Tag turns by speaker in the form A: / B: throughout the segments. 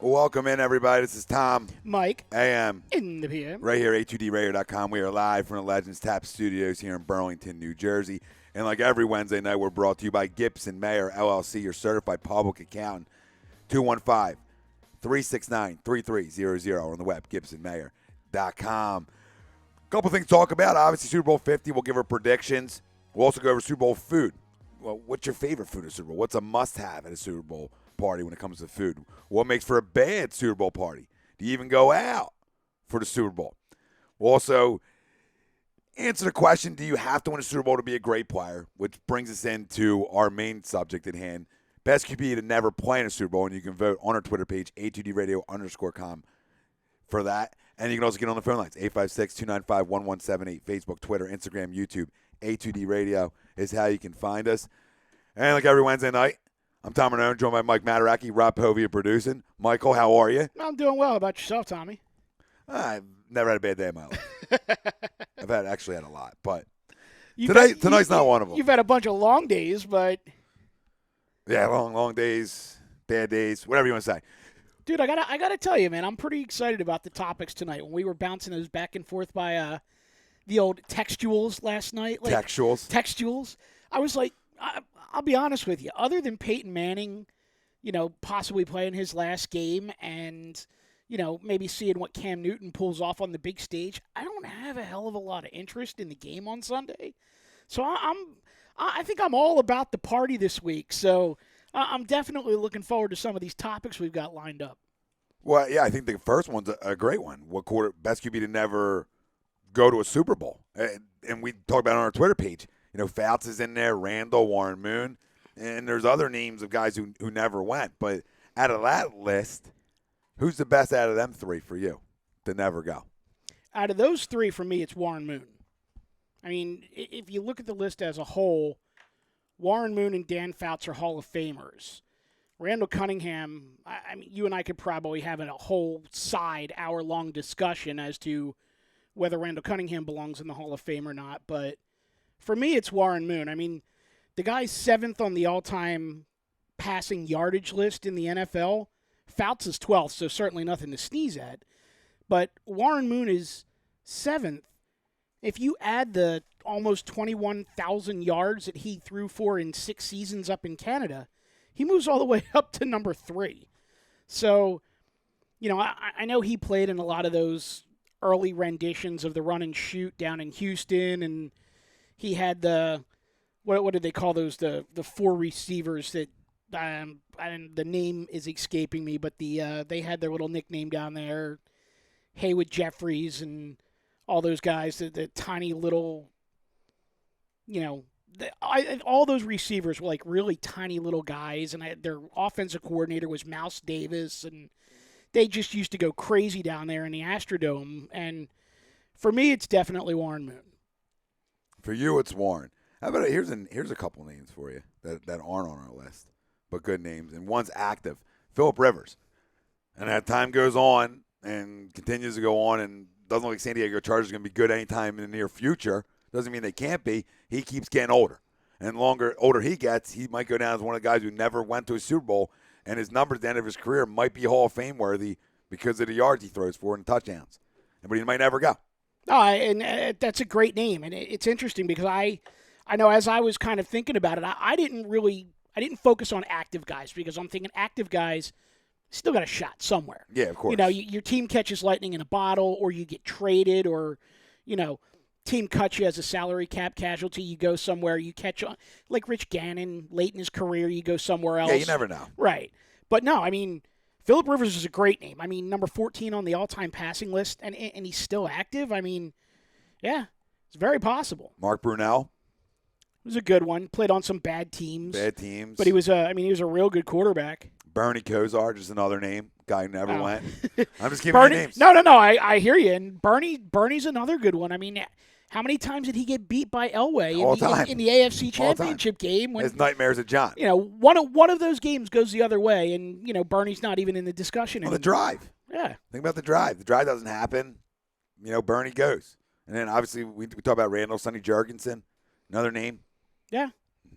A: Welcome in, everybody. This is Tom,
B: Mike,
A: AM,
B: in the PM.
A: right here, a2dradio.com. We are live from the Legends Tap Studios here in Burlington, New Jersey. And like every Wednesday night, we're brought to you by Gibson Mayer, LLC, your certified public accountant, 215-369-3300 on the web, gibsonmayer.com. A couple things to talk about. Obviously, Super Bowl 50, we'll give our predictions. We'll also go over Super Bowl food. Well, what's your favorite food at Super Bowl? What's a must-have at a Super Bowl party when it comes to food? What makes for a bad Super Bowl party? Do you even go out for the Super Bowl? We'll also answer the question, do you have to win a Super Bowl to be a great player? Which brings us into our main subject at hand. Best QB to never play in a Super Bowl, and you can vote on our Twitter page, A2DRadio_com, for that. And you can also get on the phone lines, 856-295-1178, Facebook, Twitter, Instagram, YouTube. A2D Radio is how you can find us. And like every Wednesday night, I'm Tom Renone, joined by Mike Mataraki, Rob Povia producing. Michael, how are you?
B: I'm doing well. How about yourself, Tommy?
A: I've never had a bad day in my life. I've actually had a lot, but
B: Tonight's
A: not one of them.
B: You've had a bunch of long days, but
A: Yeah, long days, bad days, whatever you want to say.
B: dude, I gotta tell you, man, I'm pretty excited about the topics tonight. When we were bouncing those back and forth by the old textuals last night, textuals, I was like, I'll be honest with you. Other than Peyton Manning, possibly playing his last game and maybe seeing what Cam Newton pulls off on the big stage, I don't have a hell of a lot of interest in the game on Sunday. So I think I'm all about the party this week. So I'm definitely looking forward to some of these topics we've got lined up.
A: Well, yeah, I think the first one's a great one. What best QB to never go to a Super Bowl? And we talked about it on our Twitter page. Fouts is in there, Randall, Warren Moon, and there's other names of guys who never went. But out of that list, who's the best out of them three for you to never go?
B: Out of those three, for me, it's Warren Moon. I mean, if you look at the list as a whole, Warren Moon and Dan Fouts are Hall of Famers. Randall Cunningham, I mean, you and I could probably have a whole hour-long discussion as to whether Randall Cunningham belongs in the Hall of Fame or not. But for me, it's Warren Moon. I mean, the guy's 7th on the all-time passing yardage list in the NFL. Fouts is 12th, so certainly nothing to sneeze at. But Warren Moon is 7th. If you add the almost 21,000 yards that he threw for in 6 seasons up in Canada, he moves all the way up to number 3. So, I know he played in a lot of those early renditions of the run and shoot down in Houston, and he had the, what did they call those, the 4 receivers that, and the name is escaping me, but they had their little nickname down there, Haywood Jeffries and all those guys, the tiny little, all those receivers were like really tiny little guys, and their offensive coordinator was Mouse Davis, and they just used to go crazy down there in the Astrodome. And for me, it's definitely Warren Moon.
A: For you, it's Warren. How about here's a couple names for you that aren't on our list, but good names, and one's active, Phillip Rivers. And as time goes on and continues to go on and doesn't look like San Diego Chargers are going to be good anytime in the near future, doesn't mean they can't be. He keeps getting older. And older he gets, he might go down as one of the guys who never went to a Super Bowl, and his numbers at the end of his career might be Hall of Fame worthy because of the yards he throws for and touchdowns. But he might never go.
B: And that's a great name. And it's interesting because I know as I was kind of thinking about it, I didn't focus on active guys because I'm thinking active guys still got a shot somewhere.
A: Yeah, of course.
B: Your team catches lightning in a bottle, or you get traded, or, team cuts you as a salary cap casualty. You go somewhere, you catch on, like Rich Gannon, late in his career, you go somewhere else.
A: Yeah, you never know.
B: Right. But no, I mean, Phillip Rivers is a great name. I mean, number 14 on the all-time passing list, and he's still active. I mean, yeah, it's very possible.
A: Mark Brunell.
B: Was a good one. Played on some bad teams.
A: But
B: he was a real good quarterback.
A: Bernie Kosar, just another name. Guy who never went. I'm just giving
B: Bernie,
A: you names.
B: No, I hear you. And Bernie's another good one. I mean, how many times did he get beat by Elway in the AFC Championship game?
A: His nightmares at John.
B: One of those games goes the other way, and Bernie's not even in the discussion anymore.
A: The drive.
B: Yeah.
A: Think about the drive. The drive doesn't happen. Bernie goes. And then obviously we talk about Randall, Sonny Jurgensen, another name.
B: Yeah.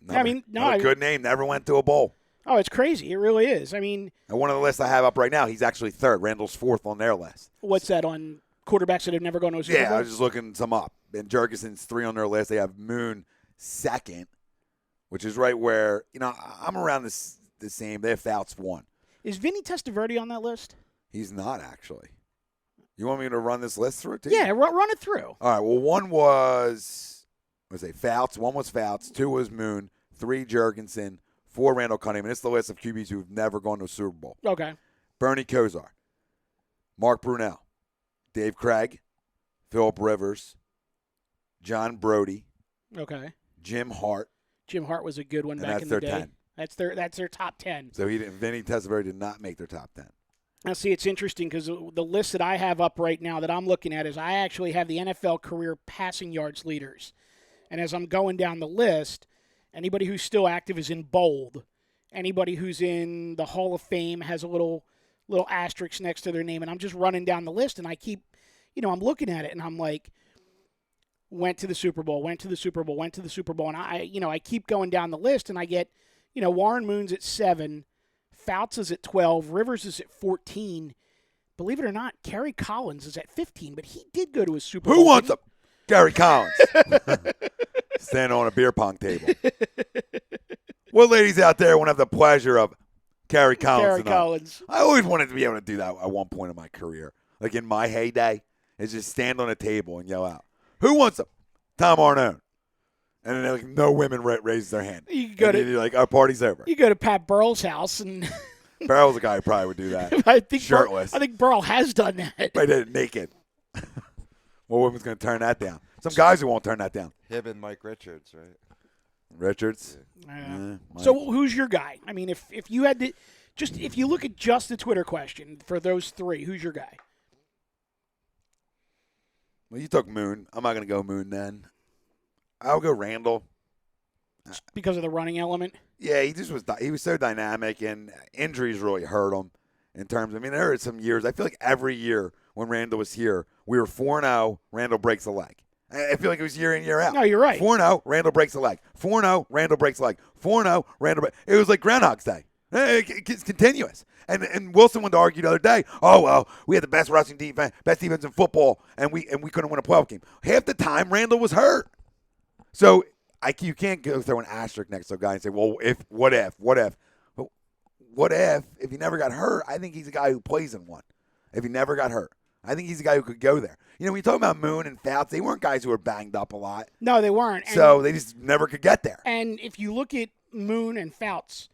A: Another good name. Never went to a bowl.
B: Oh, it's crazy. It really is. I mean,
A: And one of the lists I have up right now, he's actually third. Randall's fourth on their list.
B: what's that on quarterbacks that have never gone to a Super
A: Yeah,
B: Bowl?
A: I was just looking some up. And Jurgensen's three on their list. They have Moon second, which is right where, I'm around the same. They have Fouts one.
B: Is Vinny Testaverde on that list?
A: He's not, actually. You want me to run this list through it, too?
B: Yeah, run it through.
A: All right, well, one was, Fouts. One was Fouts. Two was Moon. Three, Jurgensen. Four, Randall Cunningham. And it's the list of QBs who've never gone to a Super Bowl.
B: Okay.
A: Bernie Kosar. Mark Brunell. Dave Craig. Phillip Rivers. John Brody.
B: Okay.
A: Jim Hart.
B: Jim Hart was a good one
A: And
B: back
A: that's
B: in the
A: their
B: day.
A: 10.
B: That's their top 10.
A: So Vinny Testaverde did not make their top 10.
B: Now, see, it's interesting because the list that I have up right now that I'm looking at is I actually have the NFL career passing yards leaders. And as I'm going down the list, anybody who's still active is in bold. Anybody who's in the Hall of Fame has a little asterisk next to their name. And I'm just running down the list, and I keep, I'm looking at it, and I'm like, went to the Super Bowl, went to the Super Bowl, went to the Super Bowl. And I keep going down the list, and I get, Warren Moon's at 7. Fouts is at 12. Rivers is at 14. Believe it or not, Kerry Collins is at 15, but he did go to a Super Bowl.
A: Who wants a Gary Collins? Standing on a beer pong table. What ladies out there want to have the pleasure of Kerry Collins?
B: Kerry Collins.
A: I always wanted to be able to do that at one point in my career. Like in my heyday, is just stand on a table and yell out, "Who wants a Tom Arnone?" And then like no women raise their hand.
B: You go
A: and you're like, our party's over.
B: You go to Pat Burrell's house, and
A: Burrell's the guy who probably would do that.
B: I think
A: shirtless.
B: I think Burrell has done that.
A: Right there, naked. What woman's going to turn that down? Some guys who won't turn that down.
C: Him and Mike Richards, right?
A: Richards.
B: So who's your guy? I mean, if you had to, if you look at just the Twitter question for those three, who's your guy?
A: Well, you took Moon. I'm not going to go Moon then. I'll go Randall.
B: Because of the running element?
A: Yeah, he was so dynamic, and injuries really hurt him in terms. I mean, there are some years. I feel like every year when Randall was here, we were 4-0. Randall breaks a leg. I feel like it was year in, year out.
B: No, you're right.
A: 4-0, Randall breaks a leg. 4-0, Randall breaks a leg. 4-0, Randall. It was like Groundhog's Day. It's continuous. And Wilson wanted to argue the other day, oh, well, we had the best rushing defense, best defense in football, and we couldn't win a playoff game. Half the time, Randall was hurt. So you can't go throw an asterisk next to a guy and say, well, what if? But what if he never got hurt? I think he's a guy who plays in one. If he never got hurt, I think he's a guy who could go there. When you talk about Moon and Fouts, they weren't guys who were banged up a lot.
B: No, they weren't.
A: So they just never could get there.
B: And if you look at Moon and Fouts,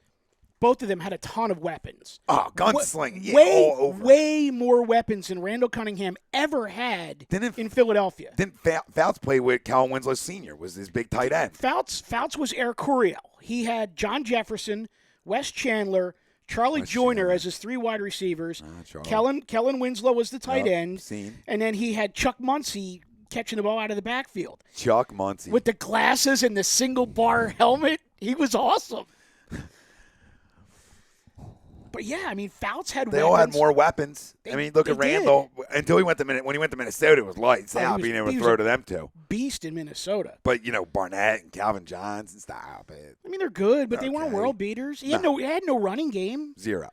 B: both of them had a ton of weapons.
A: Oh, gunsling. All over.
B: Way more weapons than Randall Cunningham ever had in Philadelphia.
A: Didn't Fouts play with Cal Winslow Sr., was his big tight end.
B: Fouts was Air Coryell. He had John Jefferson, Wes Chandler, Charlie Joyner as his three wide receivers. Kellen Winslow was the tight end. And then he had Chuck Muncie catching the ball out of the backfield.
A: Chuck Muncie.
B: With the glasses and the single bar helmet. He was awesome. But yeah, I mean, Fouts had
A: They
B: weapons.
A: all had more weapons. Look at Randall. Until he went to Minnesota, it was lights out, being able to throw to them too.
B: Beast in Minnesota.
A: But Barnett and Calvin Johnson, stop it.
B: I mean, they're good, but they weren't world beaters. He had no running game.
A: Zero.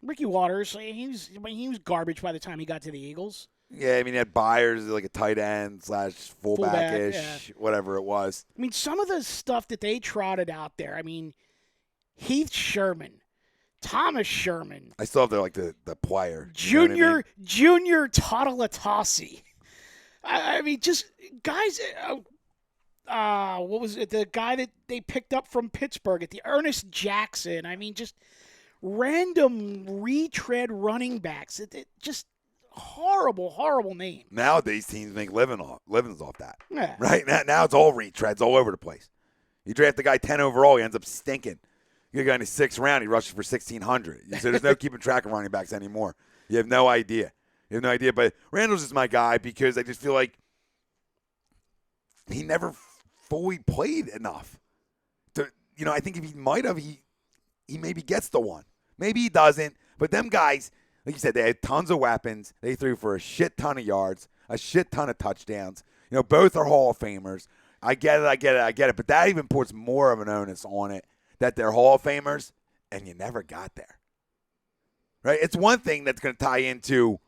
B: Ricky Waters, he was garbage by the time he got to the Eagles.
A: Yeah, he had Byers like a tight end / fullback-ish, whatever it was.
B: I mean, some of the stuff that they trotted out there. I mean, Heath Sherman. Thomas Sherman.
A: I still have the player.
B: Junior Totalatasi. I mean, just guys. What was it? The guy that they picked up from Pittsburgh Ernest Jackson. I mean, just random retread running backs. It just horrible name.
A: Nowadays, teams make livings off that.
B: Yeah.
A: Right? Now it's all retreads all over the place. You draft the guy 10 overall, he ends up stinking. You get a guy in the 6th round, he rushes for 1,600. So there's no keeping track of running backs anymore. You have no idea. But Randall's is my guy because I just feel like he never fully played enough. I think if he might have, he maybe gets the one. Maybe he doesn't. But them guys, like you said, they had tons of weapons. They threw for a shit ton of yards, a shit ton of touchdowns. Both are Hall of Famers. I get it. But that even puts more of an onus on it that they're Hall of Famers and you never got there. Right? It's one thing that's going to tie into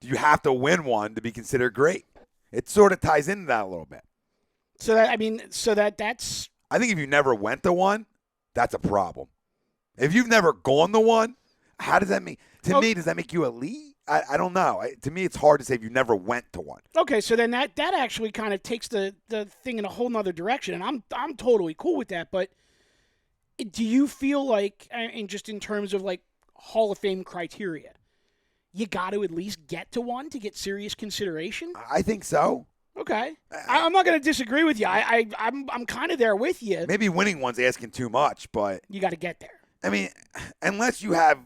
A: you have to win one to be considered great. It sort of ties into that a little bit.
B: So that's
A: I think if you never went to one, that's a problem. If you've never gone to one, how does that mean? To me, does that make you elite? I don't know. To me, it's hard to say if you never went to one.
B: okay. So then that actually kind of takes the thing in a whole nother direction, and I'm totally cool with that. But do you feel like, and just in terms of like Hall of Fame criteria, you got to at least get to one to get serious consideration?
A: I think so.
B: Okay, I'm not going to disagree with you. I'm kind of there with you.
A: Maybe winning one's asking too much, but
B: You got to get there.
A: I mean, unless you have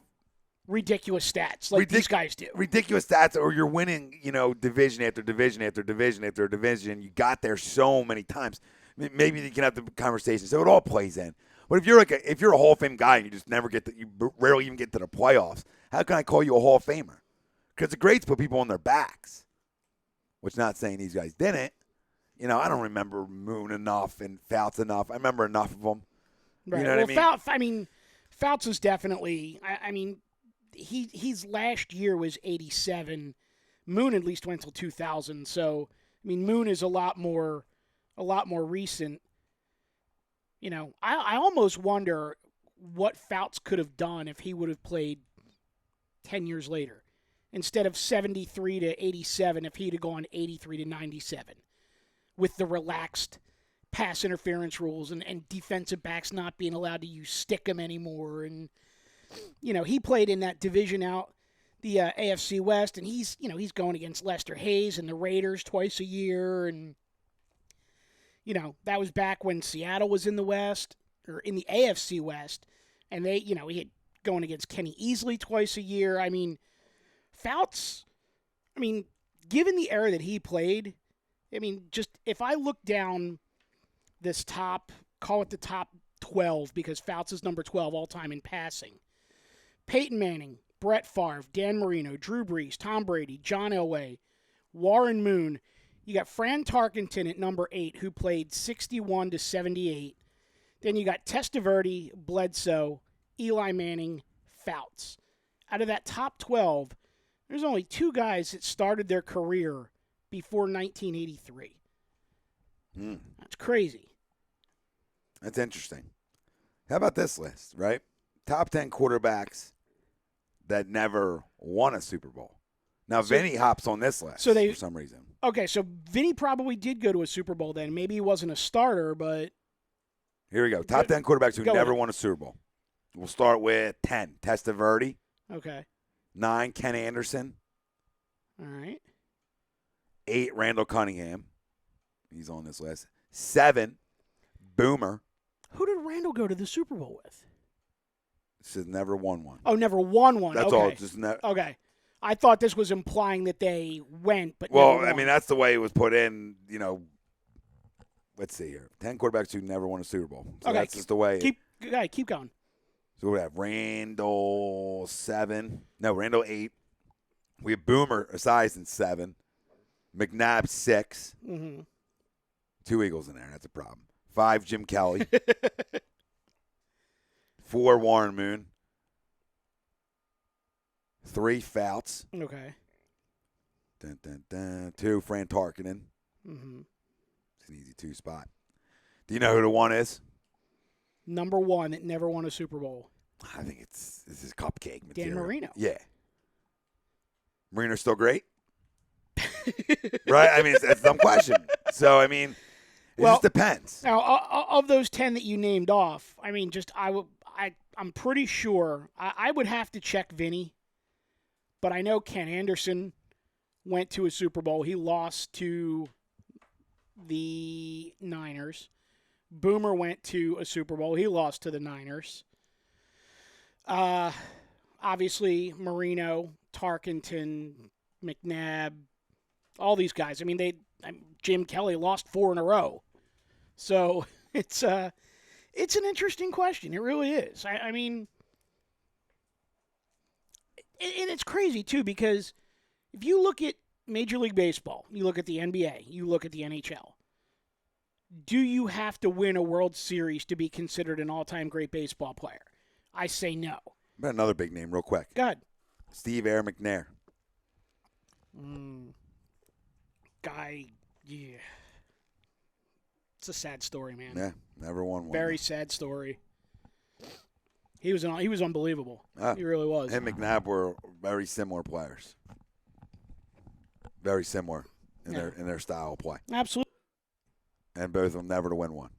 B: Ridiculous stats like these guys do.
A: ridiculous stats, or you're winning, division after division after division after division. You got there so many times. Maybe you can have the conversation. So it all plays in. But if you're if you're a Hall of Fame guy and you just never you rarely even get to the playoffs, how can I call you a Hall of Famer? Because the greats put people on their backs, which not saying these guys didn't. I don't remember Moon enough and Fouts enough. I remember enough of them.
B: Right.
A: You know what I mean?
B: Fouts is definitely. He's last year was 87. Moon at least went till 2000. So Moon is a lot more recent. I almost wonder what Fouts could have done if he would have played 10 years later, instead of 73 to 87. If he'd have gone 83 to 97, with the relaxed pass interference rules and defensive backs not being allowed to use stick 'em anymore, and he played in that division out, the AFC West, and he's going against Lester Hayes and the Raiders twice a year, and that was back when Seattle was in the West, or in the AFC West, and he had going against Kenny Easley twice a year. Fouts, given the era that he played, just if I look down this call it the top 12, because Fouts is number 12 all time in passing. Peyton Manning, Brett Favre, Dan Marino, Drew Brees, Tom Brady, John Elway, Warren Moon. You got Fran Tarkenton at number 8, who played 61 to 78. Then you got Testaverde, Bledsoe, Eli Manning, Fouts. Out of that top 12, there's only 2 guys that started their career before 1983. That's crazy.
A: That's interesting. How about this list, right? Top 10 quarterbacks that never won a Super Bowl. Now, Vinny hops on this list for some reason.
B: Okay, so Vinny probably did go to a Super Bowl then. Maybe he wasn't a starter, but...
A: Here we go. Top 10 quarterbacks who never won a Super Bowl. We'll start with 10, Testaverde.
B: Okay.
A: 9, Ken Anderson.
B: All right.
A: 8, Randall Cunningham. He's on this list. 7, Boomer.
B: Who did Randall go to the Super Bowl with?
A: Says never won one.
B: Oh, never won one.
A: That's
B: okay.
A: all. Just
B: okay. I thought this was implying that they went, but never won.
A: That's the way it was put in. Let's see here. 10 quarterbacks who never won a Super Bowl. So
B: okay,
A: that's just the way.
B: Keep going.
A: So we have Randall 7. No, Randall 8. We have Boomer Esiason 7. McNabb 6.
B: Mm-hmm.
A: 2 Eagles in there. That's a problem. 5, Jim Kelly. 4, Warren Moon. 3, Fouts.
B: Okay.
A: 2, Fran Tarkenton.
B: Mm-hmm.
A: It's an easy 2 spot. Do you know who the 1 is?
B: Number 1 that never won a Super Bowl.
A: I think this is cupcake material.
B: Dan Marino.
A: Yeah. Marino's still great? Right? It's a dumb question. So, it just depends.
B: Now, of those 10 that you named off, I'm pretty sure I would have to check Vinny, but I know Ken Anderson went to a Super Bowl. He lost to the Niners. Boomer went to a Super Bowl. He lost to the Niners. Obviously, Marino, Tarkenton, McNabb, all these guys. Jim Kelly lost 4 in a row. So it's an interesting question. It really is. And it's crazy, too, because if you look at Major League Baseball, you look at the NBA, you look at the NHL, do you have to win a World Series to be considered an all-time great baseball player? I say no.
A: But another big name, real quick.
B: Go ahead.
A: Steve Air McNair.
B: Guy, yeah. It's a sad story, man.
A: Yeah, never won one.
B: Very sad story. He was unbelievable. He really was.
A: Him and McNabb were very similar players. Very similar in their style of play.
B: Absolutely.
A: And both of them never to win one.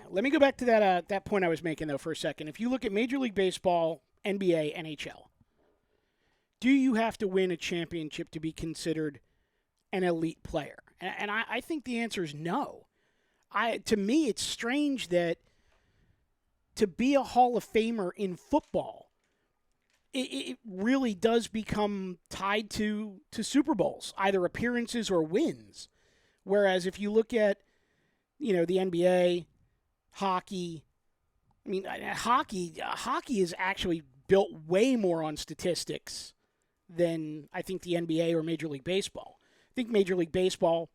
B: Let me go back to that point I was making, though, for a second. If you look at Major League Baseball, NBA, NHL, do you have to win a championship to be considered an elite player? And I think the answer is no. To me, it's strange that to be a Hall of Famer in football, it really does become tied to Super Bowls, either appearances or wins. Whereas if you look at, the NBA, hockey, I mean, hockey is actually built way more on statistics than I think the NBA or Major League Baseball. I think Major League Baseball,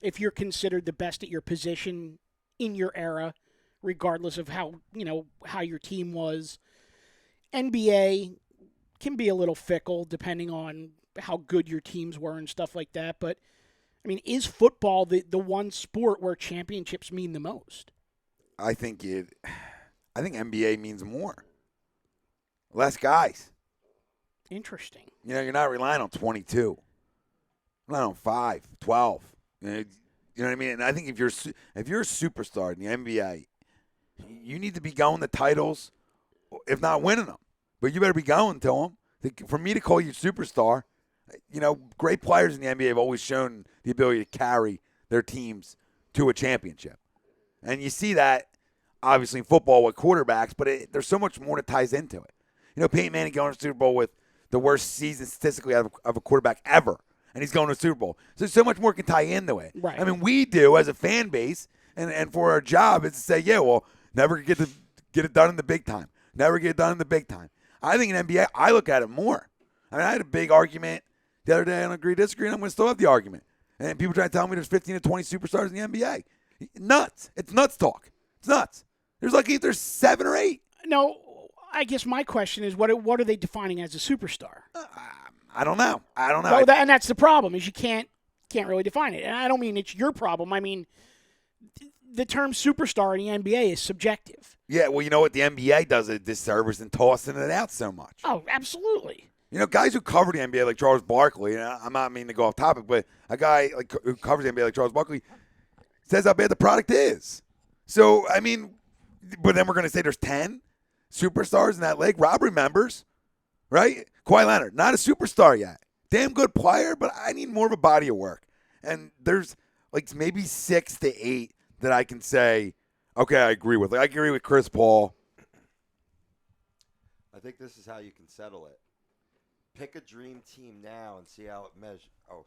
B: if you're considered the best at your position in your era, regardless of how your team was, NBA can be a little fickle depending on how good your teams were and stuff like that. But, I mean, is football the one sport where championships mean the most?
A: I think NBA means more. Less guys.
B: Interesting.
A: You're not relying on 22. You're relying on 5, 12. You know what I mean? And I think if you're a superstar in the NBA, you need to be going to titles, if not winning them. But you better be going to them. For me to call you superstar, great players in the NBA have always shown the ability to carry their teams to a championship. And you see that, obviously, in football with quarterbacks, but there's so much more that ties into it. Peyton Manning going to the Super Bowl with the worst season statistically of a quarterback ever, and he's going to the Super Bowl. So much more can tie into it.
B: Right.
A: I mean, we do as a fan base, and for our job is to say, yeah, well, never get it done in the big time. Never get it done in the big time. I think in NBA, I look at it more. I mean, I had a big argument the other day on Agree Disagree, and I'm going to still have the argument. And people try to tell me there's 15 to 20 superstars in the NBA. Nuts. It's nuts talk. It's nuts. There's 7 or 8.
B: No, I guess my question is, what are they defining as a superstar?
A: I don't know.
B: Well, and that's the problem, is you can't really define it. And I don't mean it's your problem. I mean, the term superstar in the NBA is subjective.
A: Yeah, well, you know what? The NBA does a disservice in tossing it out so much.
B: Oh, absolutely.
A: Guys who cover the NBA like Charles Barkley, I'm not meaning to go off topic, but a guy who covers the NBA like Charles Barkley says how bad the product is. So, I mean, but then we're going to say there's 10 superstars in that league. Rob remembers, right? Kawhi Leonard, not a superstar yet. Damn good player, but I need more of a body of work. And there's maybe 6 to 8 that I can say, okay, I agree with. I agree with Chris Paul.
C: I think this is how you can settle it. Pick a dream team now and see how it measures. Oh.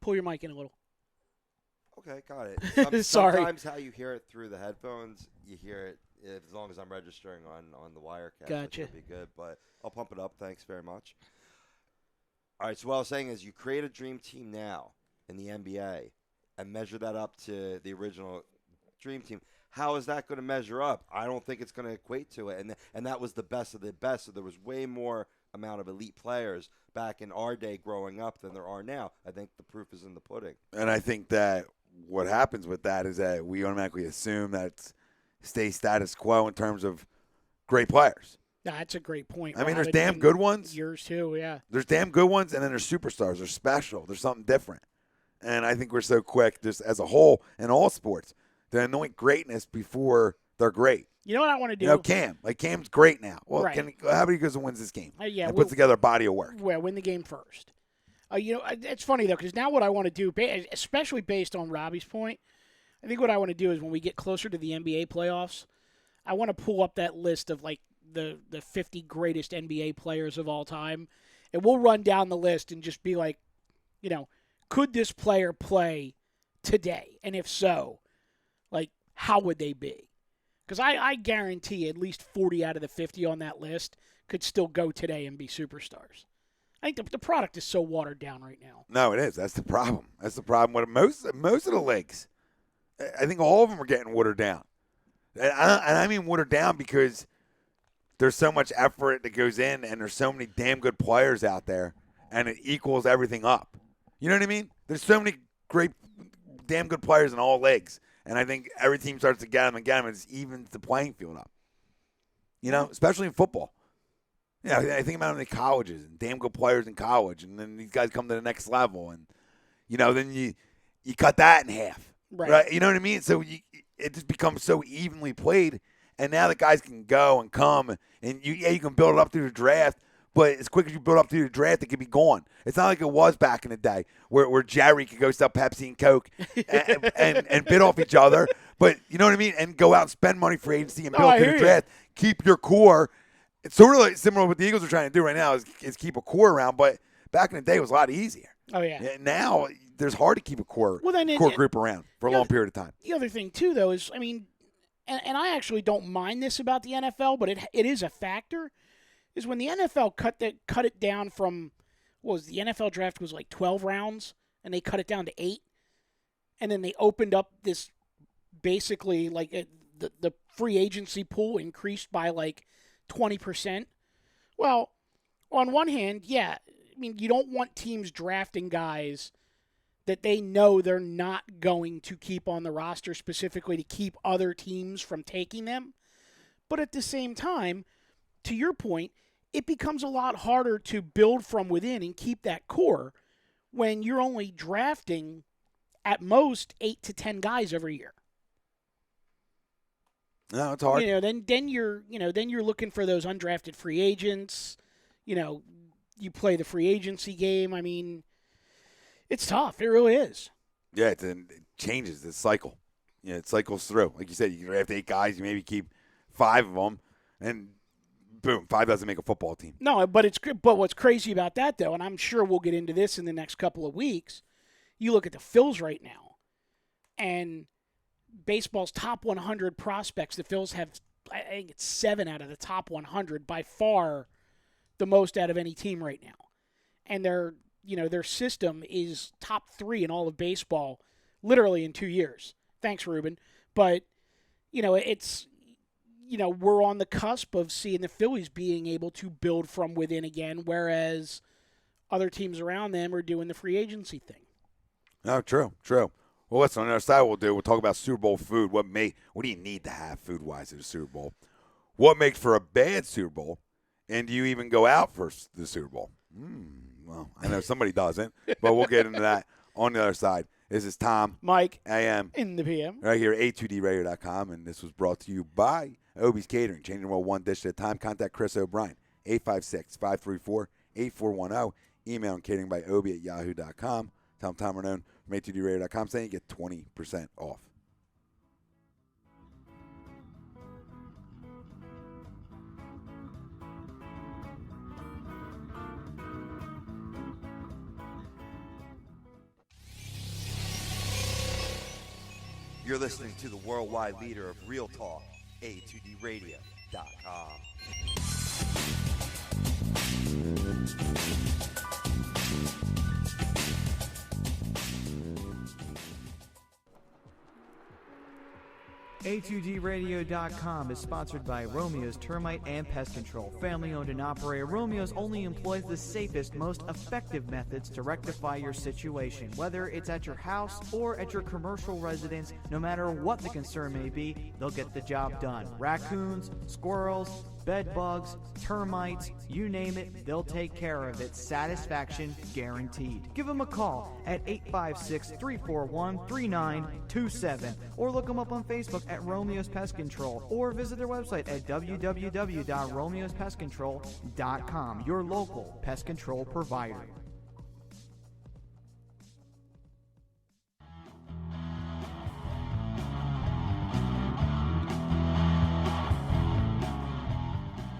B: Pull your mic in a little.
C: Okay, got it.
B: Sorry.
C: Sometimes how you hear it through the headphones, you hear it as long as I'm registering on the Wirecast.
B: Gotcha.
C: Which would be good, but I'll pump it up. Thanks very much. All right, so what I was saying is you create a dream team now in the NBA and measure that up to the original dream team. How is that going to measure up? I don't think it's going to equate to it. And that was the best of the best. So there was way more amount of elite players back in our day growing up than there are now. I think the proof is in the pudding.
A: And I think that what happens with that is that we automatically assume that it stays status quo in terms of great players.
B: That's a great point.
A: I mean, there's damn good ones.
B: Yours too, yeah.
A: There's damn good ones, and then there's superstars. They're special. There's something different. And I think we're so quick, just as a whole, in all sports, to anoint greatness before they're great.
B: You know what I want to do?
A: Cam's great now. Well,
B: right.
A: How many goes and wins this game?
B: And
A: puts together a body of work.
B: Well, win the game first. It's funny, though, because now what I want to do, especially based on Robbie's point, I think what I want to do is when we get closer to the NBA playoffs, I want to pull up that list of, the 50 greatest NBA players of all time, and we'll run down the list and just be like, could this player play today? And if so, how would they be? Because I guarantee at least 40 out of the 50 on that list could still go today and be superstars. I think the product is so watered down right now.
A: No, it is. That's the problem. That's the problem with most of the leagues. I think all of them are getting watered down. And I mean watered down because there's so much effort that goes in, and there's so many damn good players out there, and it equals everything up. You know what I mean? There's so many great, damn good players in all leagues, and I think every team starts to get them and it evens the playing field up. You know, especially in football. Yeah, I think about it in the colleges and damn good players in college, and then these guys come to the next level, and then you cut that in half, right? You know what I mean? So it just becomes so evenly played, and now the guys can go and come, and you can build it up through the draft, but as quick as you build up through the draft, it could be gone. It's not like it was back in the day where Jerry could go sell Pepsi and Coke and bid off each other, but you know what I mean, and go out and spend money for agency and build through the draft. Keep your core. It's sort of like similar to what the Eagles are trying to do right now is keep a core around, but back in the day it was a lot easier.
B: Oh, yeah.
A: Now there's hard to keep a core group around for a long period of time. The
B: other thing, too, though, is, I mean, and I actually don't mind this about the NFL, but it is a factor, is when the NFL cut it down from, the NFL draft was like 12 rounds, and they cut it down to 8, and then they opened up this basically like the free agency pool increased by like 20%. Well, on one hand, yeah, I mean, you don't want teams drafting guys that they know they're not going to keep on the roster specifically to keep other teams from taking them. But at the same time, to your point, it becomes a lot harder to build from within and keep that core when you're only drafting at most 8 to 10 guys every year.
A: No, it's hard.
B: Then you're looking for those undrafted free agents. You play the free agency game. I mean, it's tough. It really is.
A: Yeah, it changes the cycle. Yeah, it cycles through. Like you said, you draft 8 guys, you maybe keep 5 of them, and boom, 5 doesn't make a football team.
B: No, but what's crazy about that, though, and I'm sure we'll get into this in the next couple of weeks, you look at the Phils right now, and baseball's top 100 prospects, the Phils have, I think it's 7 out of the top 100, by far the most out of any team right now. And their system is top 3 in all of baseball, literally in 2 years. Thanks, Ruben. But, it's, we're on the cusp of seeing the Phillies being able to build from within again, whereas other teams around them are doing the free agency thing.
A: Oh, true. Well, listen, on the other side, we'll talk about Super Bowl food. What do you need to have food-wise at a Super Bowl? What makes for a bad Super Bowl? And do you even go out for the Super Bowl? Well, I know somebody doesn't, but we'll get into that on the other side. This is Tom.
B: Mike.
A: AM.
B: In the PM.
A: Right here at A2DRadio.com, and this was brought to you by Obie's Catering. Changing the world one dish at a time. Contact Chris O'Brien, 856-534-8410. Email and cateringbyobie@yahoo.com. Tell them Tom Renone from A2DRadio.com saying you get 20% off.
C: You're listening to the worldwide leader of Real Talk, A2DRadio.com.
D: A2DRadio.com is sponsored by Romeo's Termite and Pest Control. Family owned and operated, Romeo's only employs the safest, most effective methods to rectify your situation. Whether it's at your house or at your commercial residence, no matter what the concern may be, they'll get the job done. Raccoons, squirrels, bed bugs, termites, you name it, they'll take care of it. Satisfaction guaranteed. Give them a call at 856-341-3927 or look them up on Facebook at Romeo's Pest Control or visit their website at www.romeospestcontrol.com, your local pest control provider.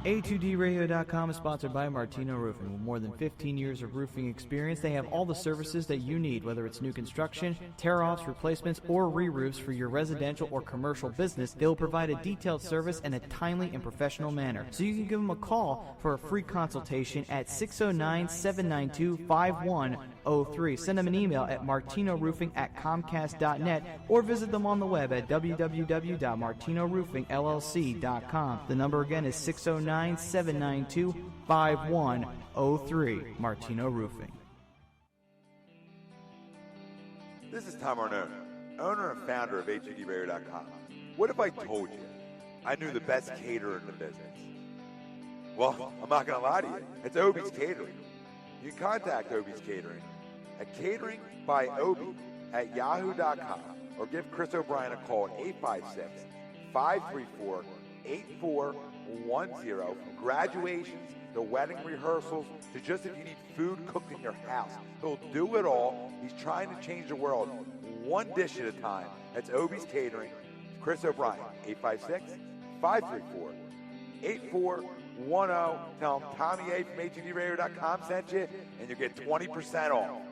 D: A2DRadio.com is sponsored by Martino Roofing. With more than 15 years of roofing experience, they have all the services that you need, whether it's new construction, tear-offs, replacements, or re-roofs for your residential or commercial business. They will provide a detailed service in a timely and professional manner. So you can give them a call for a free consultation at 609-792-5103. Send them an email at martinoroofing@comcast.net or visit them on the web at www.martinoroofingllc.com. The number again is 609-792-5103. Martino Roofing.
A: This is Tom Arnone, owner and founder of HUDRadio.com. What if I told you I knew the best caterer in the business? Well, I'm not going to lie to you. It's Obie's Catering. You can contact Obie's Catering at cateringbyobie@yahoo.com or give Chris O'Brien a call at 856-534-8410. From graduations to wedding rehearsals to just if you need food cooked in your house. He'll do it all. He's trying to change the world one dish at a time. That's Obie's Catering. Chris O'Brien, 856-534-8410. Tell him Tommy A from HUDRadio.com sent you, and you get 20% off.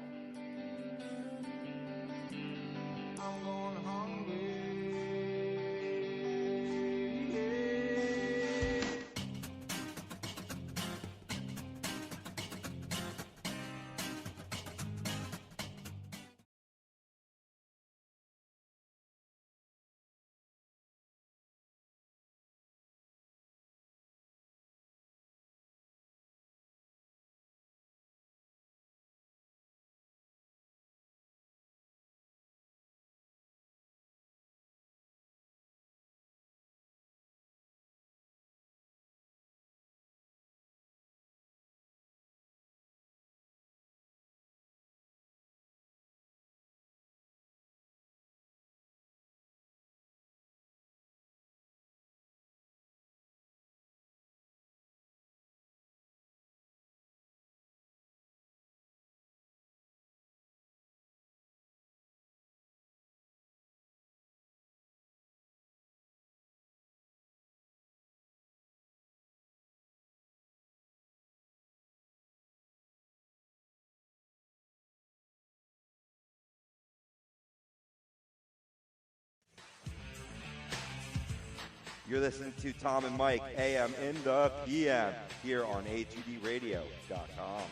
C: You're listening to Tom and Mike, AM in the PM, here on A2DRadio.com.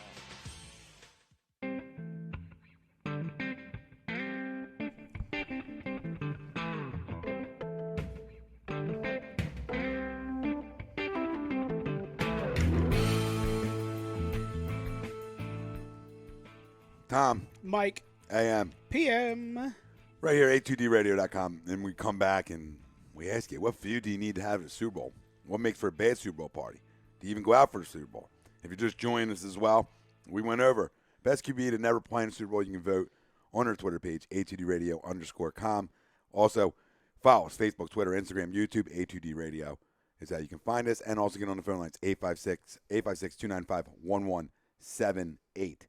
A: Tom,
B: Mike,
A: AM,
B: PM.
A: right here, A2DRadio.com. And we come back and we ask you, what food do you need to have at a Super Bowl? What makes for a bad Super Bowl party? Do you even go out for the Super Bowl? If you're just joining us as well, we went over best QB to never play in a Super Bowl. You can vote on our Twitter page, A2DRadio_com. Also, follow us, Facebook, Twitter, Instagram, YouTube, A2D Radio is how you can find us. And also get on the phone lines, 856-295-1178.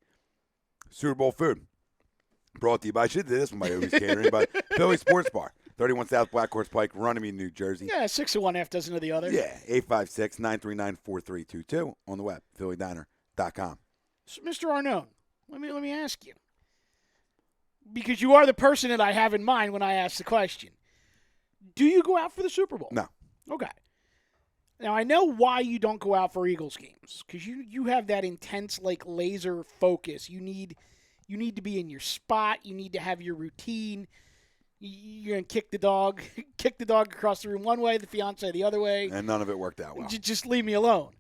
A: Super Bowl food brought to you by, I should have did this one by Obie's Catering, but Philly Sports Bar, 31 South Black Horse Pike, Runnymede, New Jersey.
B: Yeah, 6 of one, half dozen of the other.
A: Yeah, 856-939-4322 on the web, phillydiner.com.
B: So, Mr. Arnone, let me ask you, because you are the person that I have in mind when I ask the question. Do you go out for the Super Bowl?
A: No.
B: Okay. Now, I know why you don't go out for Eagles games, because you have that intense, like, laser focus. You need to be in your spot. You need to have your routine. You're going to kick the dog across the room one way, the fiance the other way.
A: And none of it worked out well.
B: Just leave me alone.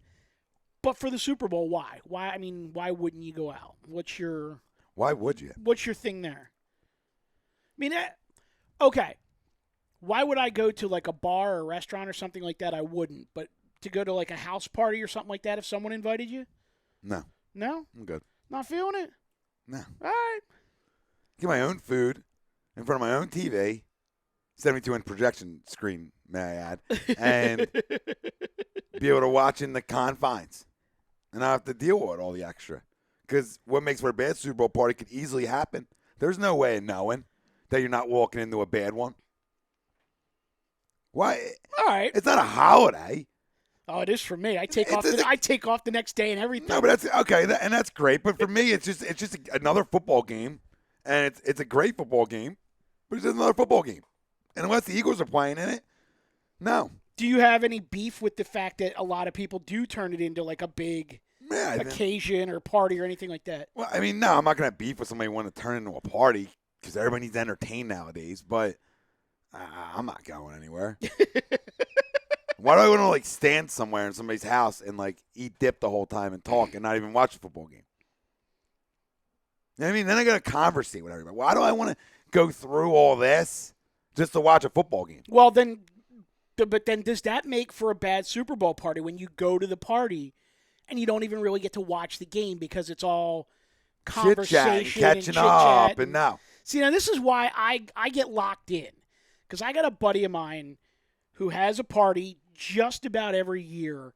B: But for the Super Bowl, why? Why wouldn't you go out?
A: Why would you?
B: What's your thing there? I mean, okay. Why would I go to like a bar or a restaurant or something like that? I wouldn't. But to go to like a house party or something like that, if someone invited you?
A: No.
B: No?
A: I'm good.
B: Not feeling it?
A: No.
B: All right.
A: Get my own food in front of my own TV, 72-inch projection screen, may I add, and be able to watch in the confines. And I have to deal with all the extra. Because what makes for a bad Super Bowl party could easily happen. There's no way of knowing that you're not walking into a bad one. Why?
B: All right.
A: It's not a holiday.
B: Oh, it is for me. I take off the next day and everything.
A: No, but that's okay, and that's great. But for me, it's just another football game, and it's a great football game, but it's just another football game. And unless the Eagles are playing in it, no.
B: Do you have any beef with the fact that a lot of people do turn it into like a big occasion or party or anything like that?
A: Well, I mean, no, I'm not gonna have beef with somebody who want to turn it into a party because everybody needs entertained nowadays. But I'm not going anywhere. Why do I want to like stand somewhere in somebody's house and like eat dip the whole time and talk and not even watch a football game? You know what I mean? Then I got to conversate with everybody. Why do I want to go through all this just to watch a football game?
B: Well, then does that make for a bad Super Bowl party when you go to the party and you don't even really get to watch the game because it's all conversation
A: chit-chat, catching
B: and
A: up,
B: chit-chat
A: and now.
B: See, now this is why I get locked in because I got a buddy of mine who has a party just about every year,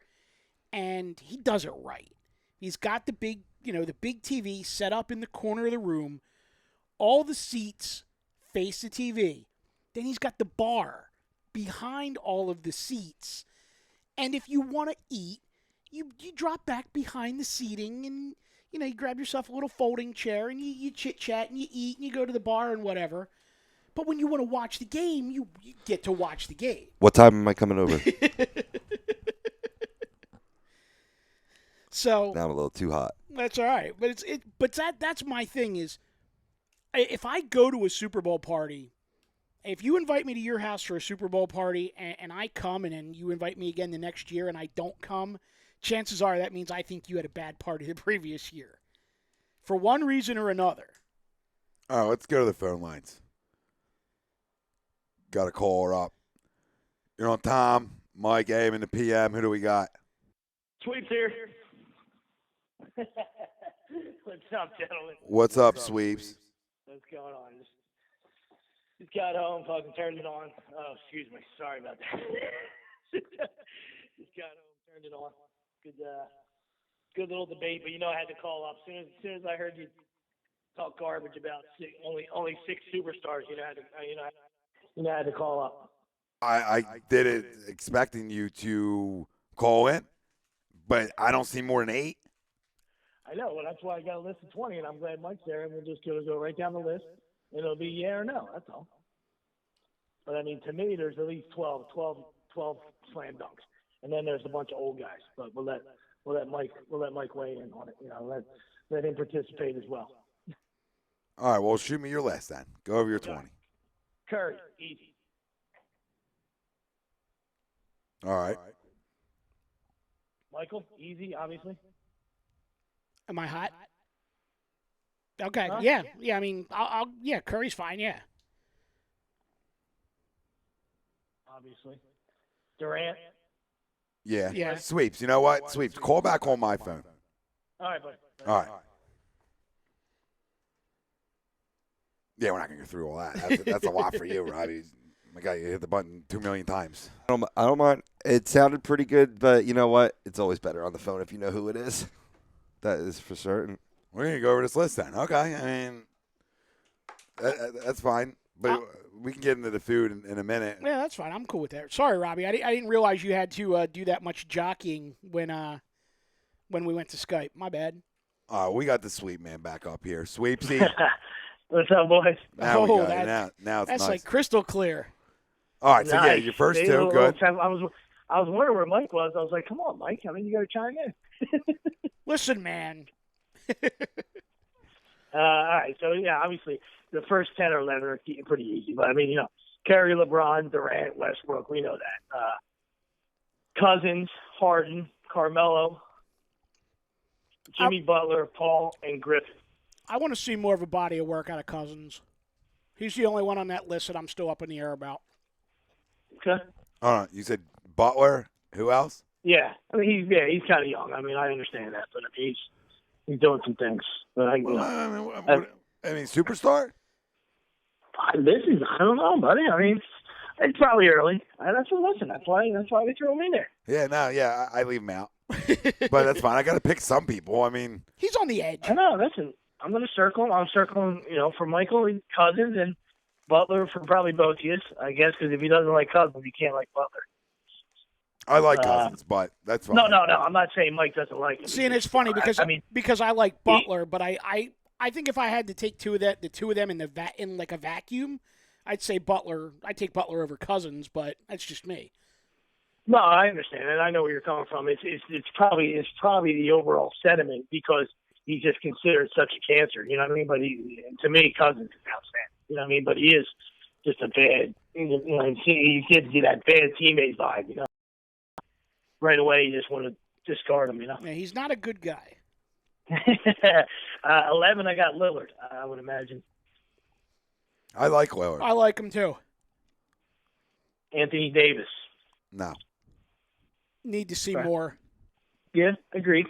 B: and he does it right. He's got the big TV set up in the corner of the room. All the seats face the TV. Then he's got the bar behind all of the seats. And if you want to eat, you drop back behind the seating and, you grab yourself a little folding chair and you chit-chat and you eat and you go to the bar and whatever. But when you want to watch the game, you get to watch the game.
C: What time am I coming over?
B: So
C: now I'm a little too hot.
B: That's all right. But that's my thing is, if I go to a Super Bowl party, if you invite me to your house for a Super Bowl party and I come and then you invite me again the next year and I don't come, chances are that means I think you had a bad party the previous year. For one reason or another.
A: Oh, let's go to the phone lines. Got to call her up. You're on Tom, Mike, AM, and the PM. Who do we got?
E: Sweeps here. What's up, gentlemen?
A: What's up, Sweeps?
E: What's going on? Just got home, fucking turned it on. Oh, excuse me. Sorry about that. Just got home, turned it on. Good little debate, but I had to call up. As soon as I heard you talk garbage about only 6 superstars, I had to call up.
A: I did it expecting you to call in, but I don't see more than 8.
E: I know. Well, that's why I got a list of 20, and I'm glad Mike's there, and we're just going to go right down the list, and it'll be yeah or no. That's all. But, I mean, to me, there's at least 12 slam dunks, and then there's a bunch of old guys. But we'll let Mike weigh in on it. Let him participate as well.
A: All right, well, shoot me your list then. Go over your 20.
E: Curry, easy.
A: All right.
E: Michael, easy, obviously.
B: Am I hot? Okay.
E: Huh?
B: Yeah. I mean, I'll Curry's fine. Yeah.
E: Obviously. Durant.
A: Yeah.
B: Yeah.
A: Sweeps. You know what? Sweeps. Call back on my phone.
E: All right, buddy.
A: All right. Yeah, we're not going to go through all that. That's a lot for you, Robbie. My God, you hit the button 2 million times.
C: I don't mind. It sounded pretty good, but you know what? It's always better on the phone if you know who it is. That is for certain.
A: We're going to go over this list then. Okay. I mean, that's fine. But we can get into the food in a minute.
B: Yeah, that's fine. I'm cool with that. Sorry, Robbie. I didn't realize you had to do that much jockeying when we went to Skype. My bad.
A: We got the sweep man back up here. Sweepsy.
E: What's up, boys?
A: Now we got
B: that-
A: it. Now it's
B: That's
A: nice.
B: like crystal clear.
A: All right, so yeah,
E: Nice.
A: your first
E: See,
A: two, good.
E: I was wondering where Mike was. I was like, come on, Mike. I mean, you got to chime in.
B: Listen, man.
E: All right. So, yeah, obviously, the first 10 or 11 are pretty easy. But, I mean, Curry, LeBron, Durant, Westbrook, we know that. Cousins, Harden, Carmelo, Jimmy Butler, Paul, and Griffin.
B: I want to see more of a body of work out of Cousins. He's the only one on that list that I'm still up in the air about.
E: Okay.
A: All right, you said Butler. Who else?
E: Yeah. I mean, he's kind of young. I mean, I understand that. But, I mean, he's doing some things. But I
A: mean, superstar?
E: I don't know, buddy. I mean, it's probably early. That's why they threw him in there.
A: Yeah, I leave him out. But that's fine. I got to pick some people. I mean,
B: He's on the edge.
E: I know. Listen, I'm going to circle him. I'm circling, for Michael and Cousins and Butler for probably both of you, I guess, because if he doesn't like Cousins, he can't like Butler.
A: I like Cousins, but that's fine.
E: No. I'm not saying Mike doesn't like him.
B: See, and it's funny because because I like Butler, but I think if I had to take the two of them in like a vacuum, I'd say Butler. I'd take Butler over Cousins, but that's just me.
E: No, I understand, and I know where you're coming from. It's probably the overall sentiment because he's just considered such a cancer. You know what I mean? But to me, Cousins is outstanding. You know what I mean? But he is just a bad. You know, he gives you that bad teammate vibe. You know, right away you just want to discard him. You know.
B: Yeah, he's not a good guy.
E: 11, I got Lillard. I would imagine.
A: I like Lillard.
B: I like him too.
E: Anthony Davis.
A: No.
B: Need to see more.
E: Yeah, agreed.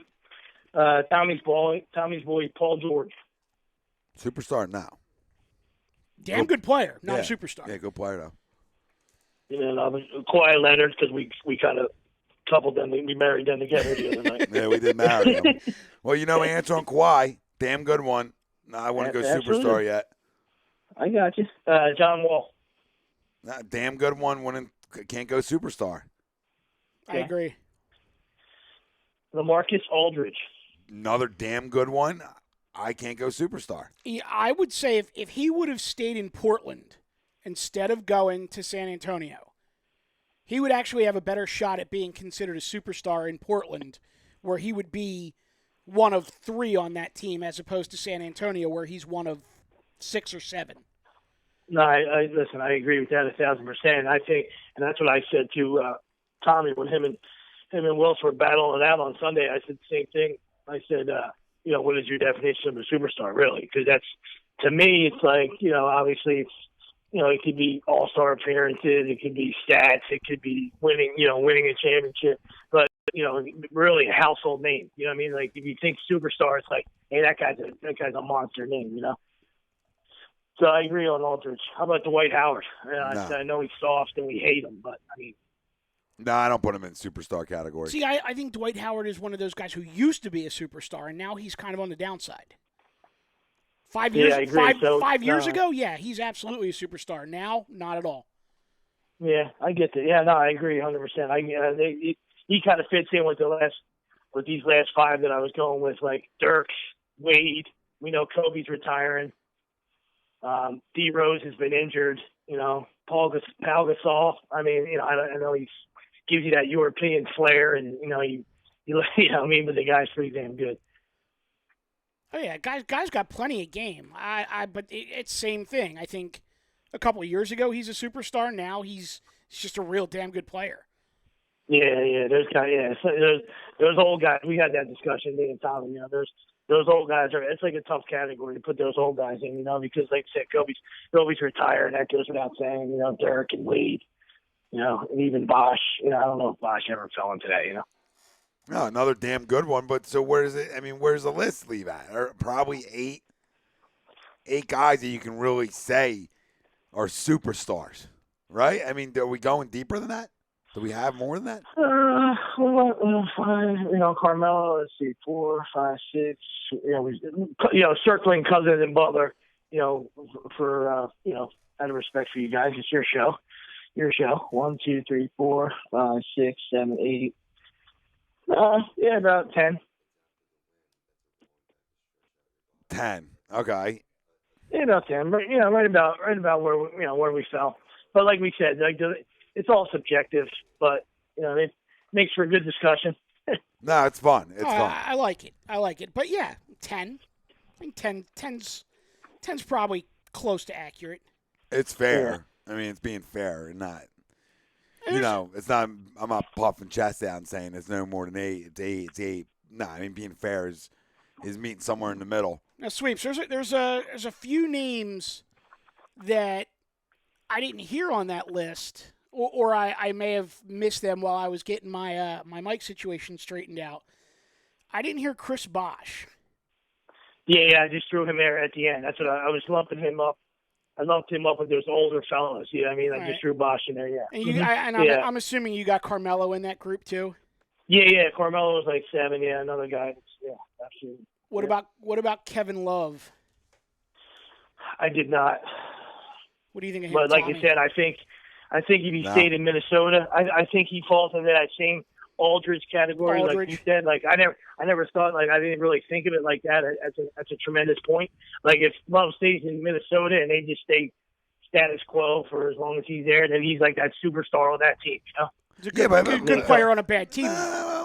E: Tommy's boy, Paul George.
A: Superstar? No.
B: Damn good player, not a superstar.
A: Yeah, good player, though.
E: You know, Kawhi Leonard, because we kind of coupled them. We married them together the other night.
A: Yeah, we did marry him. Well, you know my answer on Kawhi. Damn good one. No, I wouldn't go superstar yet.
E: I got you. John Wall.
A: Nah, damn good one. Can't go superstar.
B: I agree.
E: LaMarcus Aldridge.
A: Another damn good one. I can't go superstar.
B: Yeah, I would say if he would have stayed in Portland instead of going to San Antonio, he would actually have a better shot at being considered a superstar in Portland, where he would be one of 3 on that team, as opposed to San Antonio, where he's one of 6 or 7.
E: No, I listen. I agree with that 1,000%. I think, and that's what I said to Tommy when him and Wills were battling it out on Sunday. I said the same thing. I said, what is your definition of a superstar, really? Because that's, to me, it's like, obviously it's, it could be all-star appearances, it could be stats, it could be winning a championship, but really a household name. You know what I mean? Like if you think superstar, it's like, hey, that guy's a monster name. So I agree on Aldridge. How about Dwight Howard? I know he's soft and we hate him, but I mean.
A: No, I don't put him in superstar category.
B: See, I think Dwight Howard is one of those guys who used to be a superstar, and now he's kind of on the downside. 5 years,
E: I agree.
B: five years ago, yeah, he's absolutely a superstar. Now, not at all.
E: Yeah, I get that. Yeah, no, I agree 100%. He kind of fits in with these last 5 that I was going with, like Dirk, Wade. We know Kobe's retiring. D Rose has been injured. Pau Gasol. I mean, I know he gives you that European flair, and but the guy's pretty damn good.
B: Oh yeah, guys got plenty of game. But it's same thing. I think a couple of years ago he's a superstar. Now he's just a real damn good player.
E: Yeah. Those old guys. We had that discussion, me and Tommy. Those old guys it's like a tough category to put those old guys in, because like I said, Kobe's retired, and that goes without saying. Dirk and Wade, and even Bosh. I don't know if Bosh ever fell into that.
A: No, another damn good one. But so where's the list leave at? Probably eight guys that you can really say are superstars, right? I mean, are we going deeper than that? Do we have more than that?
E: 5. Carmelo. Let's see, 4, 5, 6. Circling Cousins and Butler. For out of respect for you guys, it's your show. 1, 2, 3, 4, 5, 6, 7, 8. About 10.
A: 10. Okay.
E: Yeah, about 10. But right about where we fell. But like we said, it's all subjective. But it makes for a good discussion.
A: No, it's fun. It's fun.
B: I like it. But yeah, 10. I think 10's probably close to accurate.
A: It's fair. Yeah. I mean, it's being fair and not. It's not. I'm not puffing chest out and saying it's no more than 8. It's 8. It's 8. No, I mean being fair is meeting somewhere in the middle.
B: Now, Sweeps, there's a few names that I didn't hear on that list, or I may have missed them while I was getting my my mic situation straightened out. I didn't hear Chris Bosh.
E: Yeah, I just threw him there at the end. That's what I was lumping him up. I lumped him up with those older fellows. You know what I mean? I just threw Bosh in there, yeah.
B: And I'm assuming you got Carmelo in that group too?
E: Yeah. Carmelo was like 7. Yeah, another guy. Yeah, absolutely.
B: What about Kevin Love?
E: I did not.
B: What do you think of him?
E: But like
B: Tommy?
E: I said, I think I think if he
A: No.
E: stayed in Minnesota, I think he falls into that same Aldridge category, like
B: Aldridge.
E: you said. Like I never thought, like I didn't really think of it like that. That's a tremendous point. Like if Love stays in Minnesota and they just stay status quo for as long as he's there, then he's like that superstar on that team. You know?
B: He's a
A: Yeah,
B: good,
A: but-
B: good player on a bad team.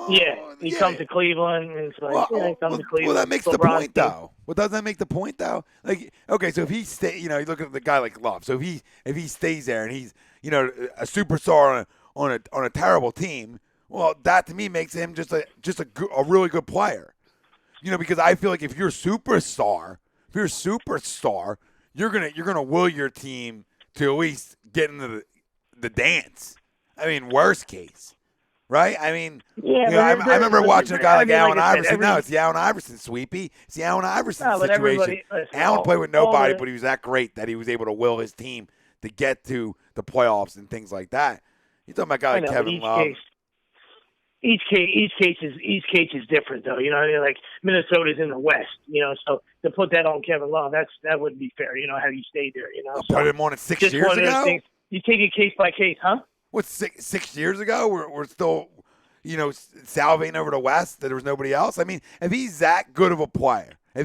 E: Yeah, he comes to Cleveland, and it's like, he comes to Cleveland.
A: Well, that makes the
E: LeBron's
A: point,
E: team.
A: though. Well, doesn't that make the point, though? Like, okay, so if he stay, you look at the guy like Love. So if he stays there and he's, a superstar on a terrible team, well, that to me makes him just a really good player. Because I feel like if you're a superstar, you're gonna will your team to at least get into the dance. I mean, worst case. Right? I mean,
E: Yeah,
A: I
E: but
A: remember watching a guy like Allen
E: I said,
A: Iverson. No, it's the Allen Iverson sweepy. It's the Allen Iverson
E: No, but
A: situation.
E: everybody- listen,
A: Allen
E: all-
A: played with
E: all
A: nobody,
E: the-
A: but he was that great that he was able to will his team to get to the playoffs and things like that. You're talking about a guy
E: I
A: like
E: know, but
A: Kevin Love.
E: Each case is different, though. You know, what I mean? Like Minnesota's in the West. So to put that on Kevin Love, that wouldn't be fair. Had he stayed there?
A: I'll
E: So
A: put him on it 6
E: just
A: years
E: one of those
A: ago.
E: things. You take it case by case, huh?
A: What, 6 years ago? We're still, salivating over the West that there was nobody else. I mean, if he's that good of a player, they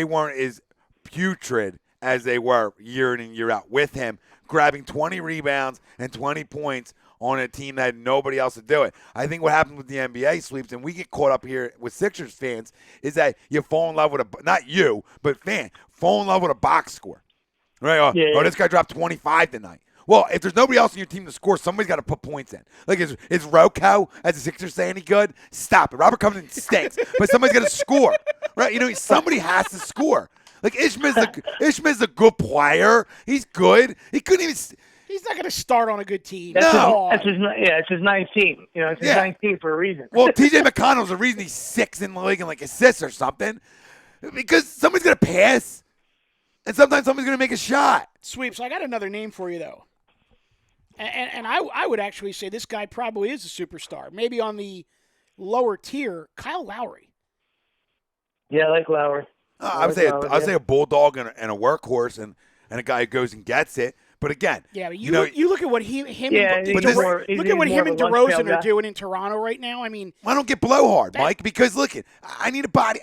A: weren't as putrid as they were year in and year out with him grabbing 20 rebounds and 20 points on a team that had nobody else to do it. I think what happens with the NBA sweeps, and we get caught up here with Sixers fans, is that you fall in love with not you, but fall in love with a box score. Right? Oh, this guy dropped 25 tonight. Well, if there's nobody else in your team to score, somebody's got to put points in. Like, is Rocco, as a Sixer, say any good? Stop it. Robert Covington stinks, but somebody's got to score. Right? Somebody has to score. Like, Ishmael's a good player. He's good. He couldn't even –
B: He's not going to start on a good team.
E: It's his ninth team. It's his ninth team for a reason.
A: Well, T.J. McConnell's the reason he's sixth in the league in, like, assists or something. Because somebody's going to pass, and sometimes somebody's going to make a shot.
B: Sweeps. I got another name for you, though. And I would actually say this guy probably is a superstar. Maybe on the lower tier, Kyle Lowry.
E: Yeah, I like Lowry.
A: I'd say a bulldog and a workhorse and a guy who goes and gets it. But again,
B: yeah, but you look at what him and
E: DeRozan
B: DeRozan are doing in Toronto right now. I mean,
A: I don't get blowhard, Mike, because look, I need a body.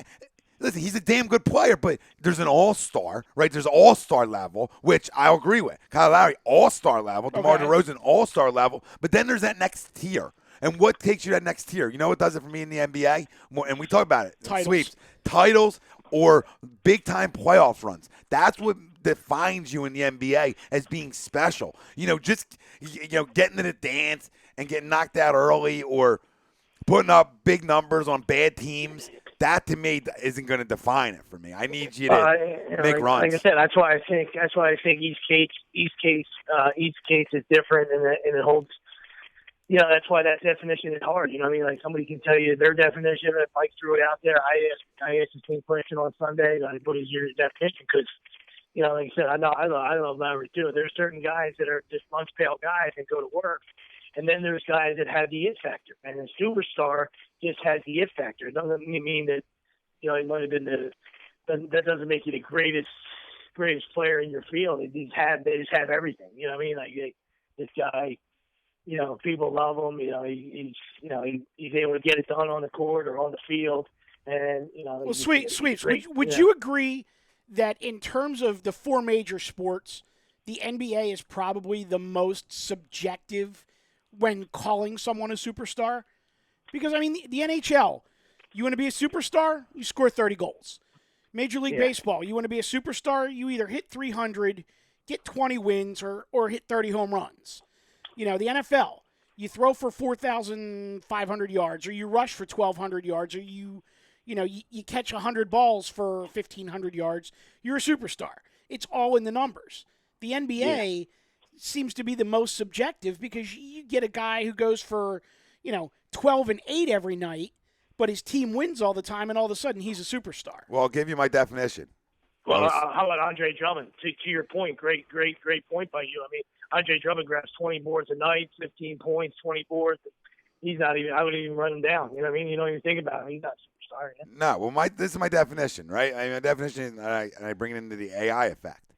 A: Listen, he's a damn good player, but there's an all-star, right? There's all-star level, which I'll agree with. Kyle Lowry, all-star level. DeMar DeRozan, all-star level. But then there's that next tier. And what takes you to that next tier? You know what does it for me in the NBA? And we talk about it.
B: Titles.
A: Sweeps. Titles or big-time playoff runs. That's what defines you in the NBA as being special. Just getting to the dance and getting knocked out early or putting up big numbers on bad teams. That to me isn't going to define it for me. I need you to make runs.
E: Like I said, that's why I think East Case is different, and it holds. That's why that definition is hard. I mean, like somebody can tell you their definition. If Mike threw it out there, I asked the same question on Sunday. What is your definition? Because like I said, I know Lowry too. There's certain guys that are just lunch pail guys and go to work. And then there's guys that have the it factor, and a superstar just has the it factor. It doesn't mean that he might have been that doesn't make you the greatest player in your field. They just have everything. You know what I mean? Like this guy, people love him. He's able to get it done on the court or on the field. And
B: well, Sweeps, would you agree that in terms of the four major sports, the NBA is probably the most subjective when calling someone a superstar? Because, I mean, the NHL, you want to be a superstar, you score 30 goals. Major League Baseball, you want to be a superstar, you either hit 300, get 20 wins, or hit 30 home runs. The NFL, you throw for 4,500 yards, or you rush for 1,200 yards, or you catch 100 balls for 1,500 yards, you're a superstar. It's all in the numbers. The NBA seems to be the most subjective because you get a guy who goes for, 12 and 8 every night, but his team wins all the time, and all of a sudden he's a superstar.
A: Well, I'll give you my definition.
E: Well, how about Andre Drummond? To your point, great point by you. I mean, Andre Drummond grabs 20 boards a night, 15 points, 20 boards. He's not even. I wouldn't even run him down. You know what I mean? You don't even think about him. He's not a superstar. Yeah?
A: No. Well, this is my definition, right? My definition, and I bring it into the AI effect,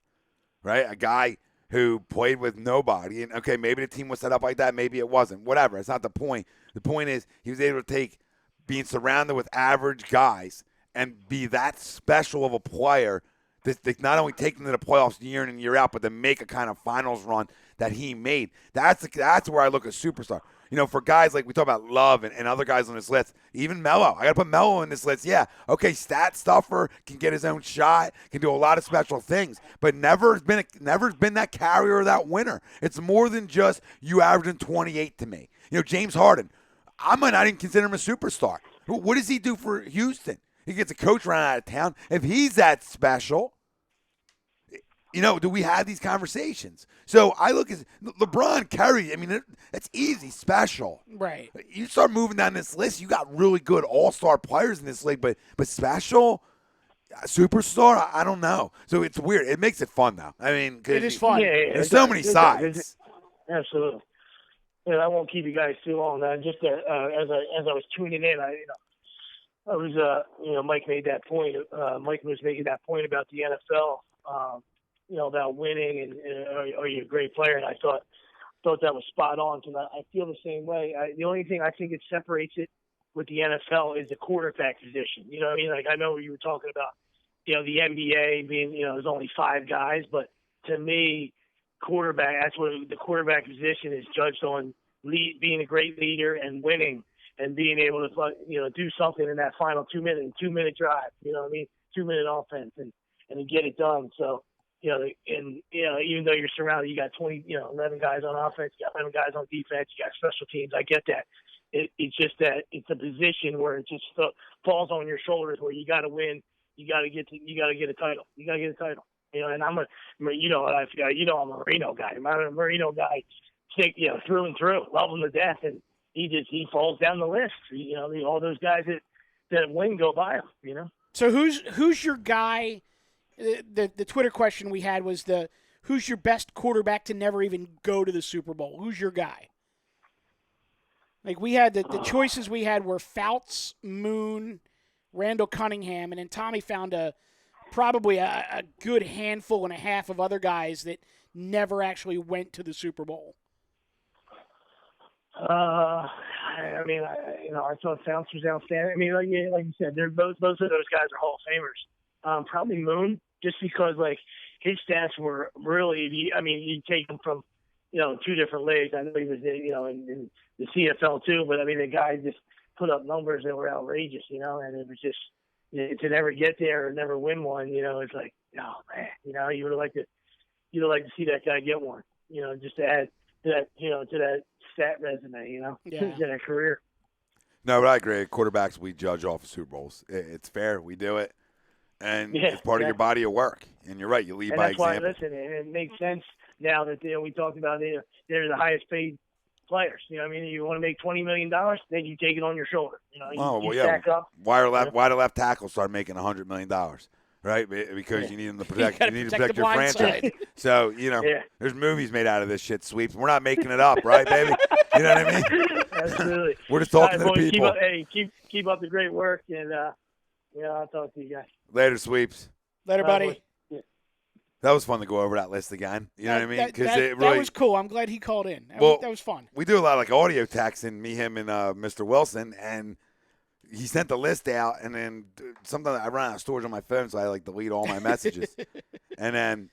A: right? A guy who played with nobody. And, okay, maybe the team was set up like that. Maybe it wasn't. Whatever. It's not the point. The point is he was able to take being surrounded with average guys and be that special of a player that not only take them to the playoffs year in and year out, but to make a kind of finals run that he made. That's where I look at superstar. You know, for guys like we talk about Love and other guys on this list, even Melo. I got to put Melo in this list. Yeah, okay, stat stuffer, can get his own shot, can do a lot of special things, but never has been that carrier or that winner. It's more than just you averaging 28 to me. You know, James Harden, I might not even consider him a superstar. What does he do for Houston? He gets a coach run out of town. If he's that special, you know, do we have these conversations? So I look at LeBron, Curry. I mean, it's easy, special.
B: Right.
A: You start moving down this list, you got really good all-star players in this league, but special, superstar, I don't know. So it's weird. It makes it fun, though. I mean,
B: It is fun.
E: Yeah,
A: there's so many sides.
E: Absolutely. Yeah, I won't keep you guys too long. Just as I was tuning in, Mike made that point. Mike was making that point about the NFL. About winning and are you a great player? And I thought that was spot on. Because I feel the same way. The only thing I think it separates it with the NFL is the quarterback position. You know what I mean? Like, I know you were talking about, the NBA being, there's only 5 guys, but to me, quarterback, that's what the quarterback position is judged on: being a great leader and winning and being able to, do something in that final 2-minute drive. You know what I mean? 2-minute offense and to get it done. So. Even though you're surrounded, you got 11 guys on offense, you got 11 guys on defense, you got special teams. I get that. It's just that it's a position where it just falls on your shoulders, where you got to win. You got to get a title. You got to get a title. And I'm I'm a Marino guy. I'm a Marino guy, through and through. Love him to death, and he falls down the list. All those guys that win go by him.
B: So who's your guy? The Twitter question we had was who's your best quarterback to never even go to the Super Bowl? Who's your guy? Like, we had the choices we had were Fouts, Moon, Randall Cunningham, and then Tommy found probably a good handful and a half of other guys that never actually went to the Super Bowl.
E: I thought Fouts was outstanding. I mean, like you said, both of those guys are Hall of Famers. Probably Moon, just because his stats were really. You take him from, 2 different leagues. I know he was, in the CFL too, but I mean, the guy just put up numbers that were outrageous, and it was just to never get there or never win one. It's like, oh man, you would have liked to see that guy get one, just to add to that, to that stat resume,
B: Yeah.
E: to that career.
A: No, but I agree. Quarterbacks, we judge off of Super Bowls. It's fair. We do it. And it's part of your body of work. And you're right. You lead by example.
E: That's why, listen, it makes sense now that we talked about they're the highest paid players. You want to make $20 million, then you take it on your shoulder. You stack up.
A: Why do left tackles start making $100 million? Right? Because you need them to protect. You need to protect your franchise. So there's movies made out of this shit. Sweeps. We're not making it up, right, baby? You know what I mean?
E: Absolutely.
A: We're just talking to the people.
E: Keep up the great work, and I'll talk to you guys.
A: Later, Sweeps.
B: Later, buddy.
A: That was fun to go over that list again. You know what I mean?
B: Because that was cool. I'm glad he called in. That was fun.
A: We do a lot of audio texting, me, him, and Mr. Wilson, and he sent the list out, and then sometimes I run out of storage on my phone, so I delete all my messages, and then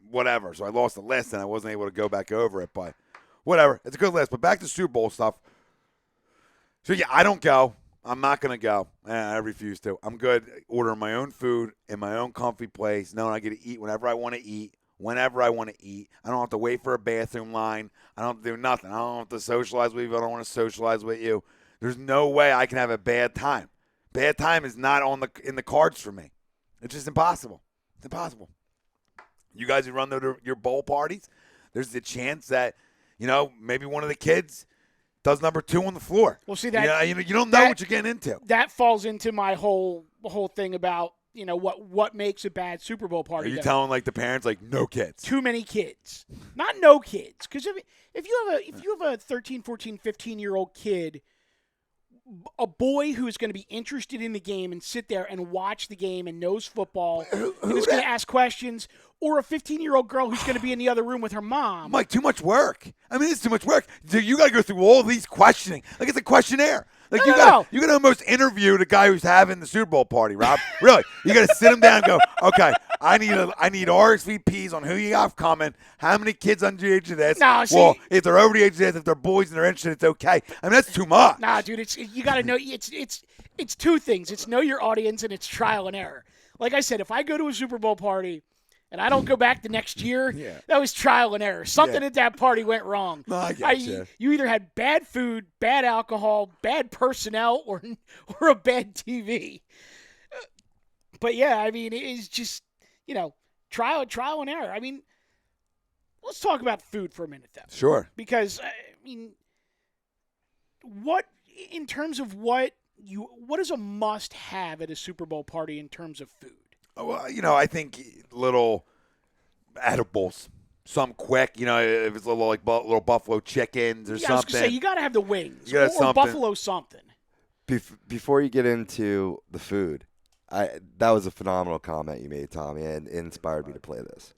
A: whatever. So I lost the list, and I wasn't able to go back over it, but whatever. It's a good list. But back to Super Bowl stuff. So I don't go. I'm not going to go. I refuse to. I'm good ordering my own food in my own comfy place, knowing I get to eat whenever I want to eat, whenever I want to eat. I don't have to wait for a bathroom line. I don't have to do nothing. I don't have to socialize with you. I don't want to socialize with you. There's no way I can have a bad time. Bad time is not in the cards for me. It's just impossible. It's impossible. You guys who run your bowl parties, there's the chance that, maybe one of the kids does number 2 on the floor.
B: Well, see that
A: you don't know what you're getting into.
B: That falls into my whole thing about what makes a bad Super Bowl party.
A: Are you telling the parents no kids?
B: Too many kids, not no kids? Because if you have a 13, 14, 15-year-old kid, a boy who's going to be interested in the game and sit there and watch the game and knows football and is going to ask questions, or a 15-year-old girl who's going to be in the other room with her mom.
A: Mike, too much work. I mean, it's too much work. Dude, you got to go through all these questioning. Like it's a questionnaire. Like you got to almost interview the guy who's having the Super Bowl party, Rob. Really, you got to sit him down and go, okay, I need RSVPs on who you have coming, how many kids under the age of this.
B: No, see,
A: well, if they're over the age of this, if they're boys and they're interested, it's okay. I mean, that's too much.
B: Nah, dude, you got to know it's two things. It's know your audience and it's trial and error. Like I said, if I go to a Super Bowl party and I don't go back the next year, that was trial and error. Something at that party went wrong.
A: No, I get you.
B: You either had bad food, bad alcohol, bad personnel, or a bad TV. But yeah, I mean, it's just, trial and error. I mean, let's talk about food for a minute, though.
A: Sure.
B: Because, I mean, what is a must-have at a Super Bowl party in terms of food?
A: Well, I think little edibles, some quick. If it's little buffalo chickens or something.
B: I was gonna say you got to have the wings
A: something.
B: or buffalo something.
C: Before you get into the food, that was a phenomenal comment you made, Tommy, and it inspired me to play this.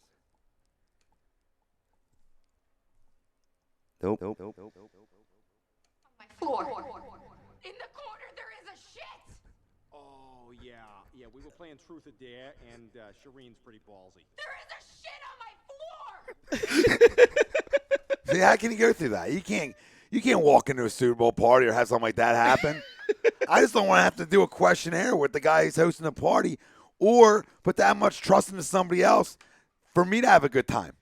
C: Nope.
F: My floor. In the corner, there is a shit.
G: Oh, yeah. We were playing Truth or Dare, and Shireen's pretty ballsy.
F: There is a shit on my floor.
A: See, how can you go through that? You can't walk into a Super Bowl party or have something like that happen. I just don't want to have to do a questionnaire with the guy who's hosting the party or put that much trust into somebody else for me to have a good time.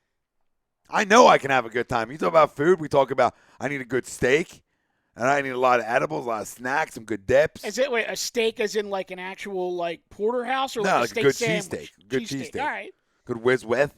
A: I know I can have a good time. You talk about food, we talk about I need a good steak. And I need a lot of edibles, a lot of snacks, some good dips.
B: Is it a steak as in like an actual porterhouse or
A: no,
B: a steak
A: a good
B: sandwich?
A: cheesesteak. Good cheesesteak.
B: All right.
A: Good whiz with.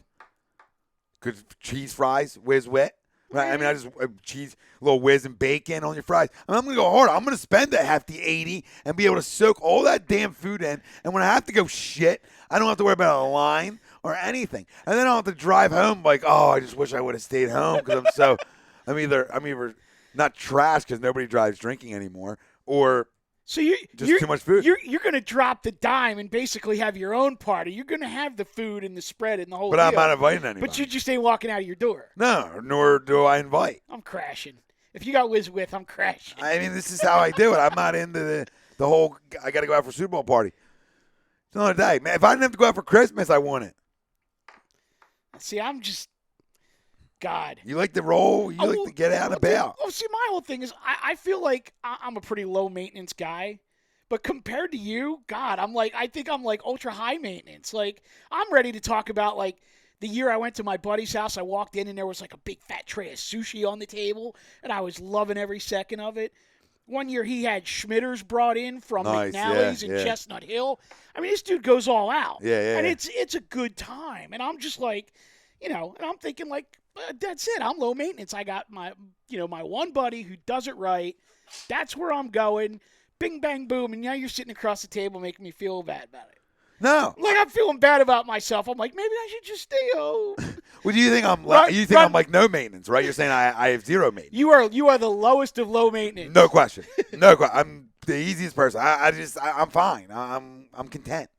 A: Good cheese fries, whiz with. Right? I mean, I just cheese, a little whiz and bacon on your fries. I mean, I'm going to go hard. I'm going to spend that hefty 80 and be able to soak all that damn food in. And when I have to go shit, I don't have to worry about a line or anything. And then I don't have to drive home like, oh, I just wish I would have stayed home because I'm either not trash because nobody drives drinking anymore, or
B: you're
A: too much food.
B: You're going to drop the dime and basically have your own party. You're going to have the food and the spread and the whole
A: But
B: deal.
A: I'm not inviting anybody.
B: But you just ain't walking out of your door.
A: No, nor do I invite.
B: I'm crashing. If you got whiz with, I'm crashing.
A: I mean, this is how I do it. I'm not into the whole, I got to go out for a Super Bowl party. It's another day. Man, if I didn't have to go out for Christmas, I want it.
B: See, I'm just... God.
A: You like to roll. You like to get out and about.
B: Oh, see, my whole thing is I feel like I'm a pretty low-maintenance guy. But compared to you, God, I think I'm ultra-high maintenance. Like, I'm ready to talk about, the year I went to my buddy's house. I walked in, and there was, a big fat tray of sushi on the table. And I was loving every second of it. One year he had Schmitter's brought in from McNally's in Chestnut Hill. I mean, this dude goes all out.
A: Yeah.
B: And it's a good time. And I'm just and I'm thinking that's it. I'm low maintenance. I got my one buddy who does it right. That's where I'm going. Bing, bang, boom. And now you're sitting across the table making me feel bad about it.
A: No.
B: I'm feeling bad about myself. I'm like, maybe I should just stay home.
A: Well, do you think I'm like no maintenance, right? You're saying I have zero maintenance.
B: You are the lowest of low maintenance.
A: No question. I'm the easiest person. I'm fine. I'm content.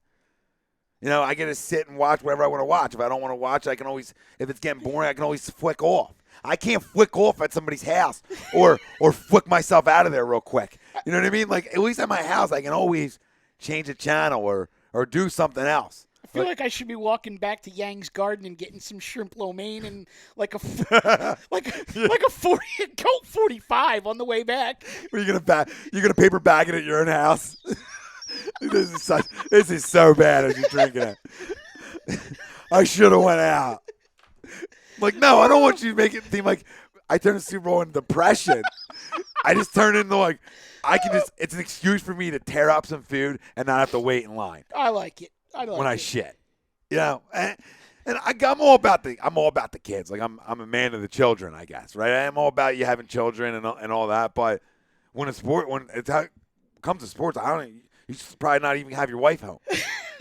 A: I get to sit and watch whatever I want to watch. If I don't want to watch, I can always, if it's getting boring, I can always flick off. I can't flick off at somebody's house or flick myself out of there real quick. You know what I mean? At least at my house, I can always change a channel or do something else.
B: I feel like I should be walking back to Yang's Garden and getting some shrimp lo mein and like a 40 Colt 45 on the way back.
A: You're gonna paper bag it at your own house. This is so bad as you're drinking it. I should have went out. No, I don't want you to make it seem like I turned the Super Bowl into depression. I just turn it into it's an excuse for me to tear up some food and not have to wait in line.
B: I like it.
A: I shit. And I'm all about the kids. I'm a man of the children, I guess, right? I'm all about you having children and all that. But when it comes to sports, you should probably not even have your wife home.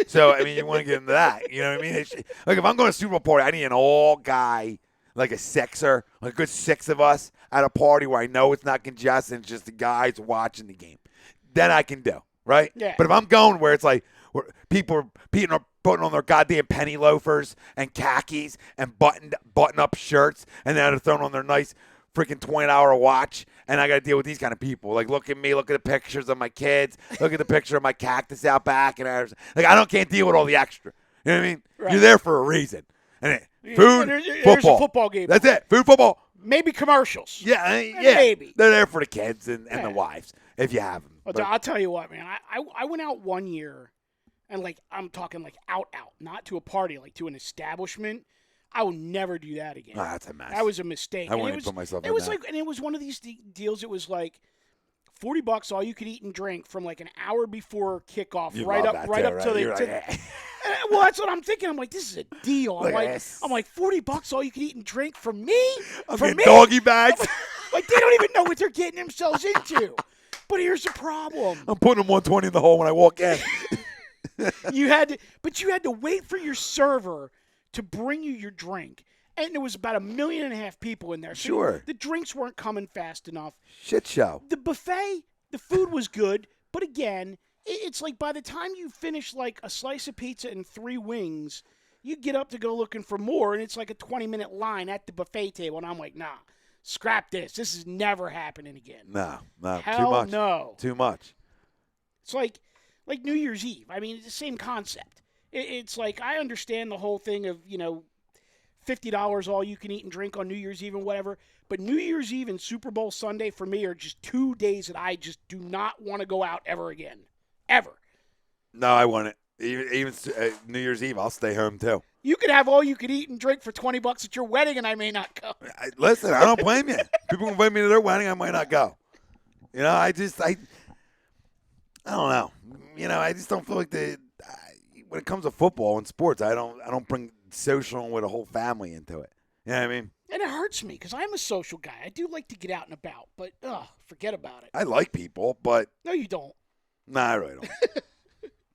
A: So, I mean, you want to get into that. You know what I mean? If I'm going to a Super Bowl party, I need an all-guy, like a sixer, a good six of us at a party where I know it's not congested. It's just the guys watching the game. then I can do, right?
B: Yeah.
A: But if I'm going where it's like where people are putting on their goddamn penny loafers and khakis and button-up shirts, and then they're throwing on their nice freaking $20 watch, and I got to deal with these kind of people. Like, look at me, look at the pictures of my kids, look at the picture of my cactus out back, and like I can't deal with all the extra. You know what I mean?
B: Right.
A: You're there for a reason. And food,
B: There's a
A: football.
B: football game.
A: That's it. Food, football.
B: Maybe commercials.
A: Yeah,
B: Maybe.
A: They're there for the kids and
B: Yeah.
A: the wives, if you have them.
B: But I'll tell you what, man. I went out one year, and like I'm talking like out, not to a party, like to an establishment. I will never do that again.
A: That's a mess.
B: That was a mistake.
A: I
B: And
A: wouldn't
B: it was,
A: put myself
B: It
A: in
B: was
A: that.
B: like, and it was one of these deals. It was like $40 all you could eat and drink from like an hour before kickoff,
A: You
B: right
A: love
B: up,
A: that
B: right
A: too,
B: up
A: right?
B: till they.
A: You're like,
B: to- well, that's what I'm thinking. I'm like, this is a deal.
A: Look
B: I'm
A: at
B: like,
A: this.
B: $40 all you can eat and drink from me.
A: I'm
B: From
A: getting
B: me.
A: doggy bags.
B: Like they don't even know what they're getting themselves into. But here's the problem.
A: I'm putting them 120 in the hole when I walk in.
B: You had to wait for your server to bring you your drink. And there was about 1.5 million people in there. So
A: Sure.
B: the drinks weren't coming fast enough.
A: Shit show.
B: The buffet, the food was good, but again, it's like by the time you finish like a slice of pizza and 3 wings, you get up to go looking for more, and it's like a 20-minute line at the buffet table. And I'm like, nah, scrap this. This is never happening again.
A: No,
B: Hell
A: too much.
B: no.
A: Too much.
B: It's like New Year's Eve. I mean, it's the same concept. It's like I understand the whole thing of, $50 all you can eat and drink on New Year's Eve and whatever. But New Year's Eve and Super Bowl Sunday for me are just 2 days that I just do not want to go out ever again. Ever.
A: No, I want it. Even New Year's Eve, I'll stay home too.
B: You could have all you could eat and drink for $20 at your wedding, and I may not go.
A: Listen, I don't blame you. People invite me to their wedding, I might not go. I don't know. I just don't feel like when it comes to football and sports, I don't bring social with a whole family into it. You know what I mean?
B: And it hurts me because I'm a social guy. I do like to get out and about, but forget about it.
A: I like people, but
B: No, you don't.
A: nah, I really don't.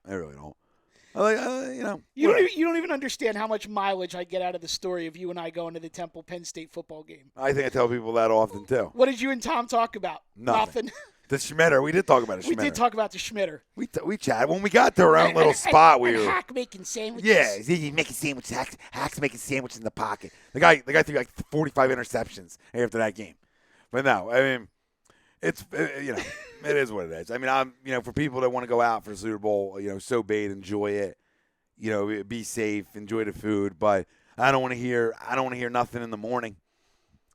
A: I really don't. I like,
B: You don't even understand how much mileage I get out of the story of you and I going to the Temple Penn State football game.
A: I think I tell people that often too.
B: What did you and Tom talk about?
A: Nothing. The Schmitter, we did talk about a
B: We
A: Schmitter.
B: did talk about the Schmitter.
A: We chatted when we got to our own little spot. We
B: and
A: were
B: Hack making sandwiches.
A: yeah, he's making sandwiches. Hack's making sandwiches in the pocket. The guy threw like 45 interceptions after that game. But no, I mean, it's it is what it is. I mean, I'm for people that want to go out for the Super Bowl, so be it, enjoy it. Be safe, enjoy the food. But I don't want to hear nothing in the morning.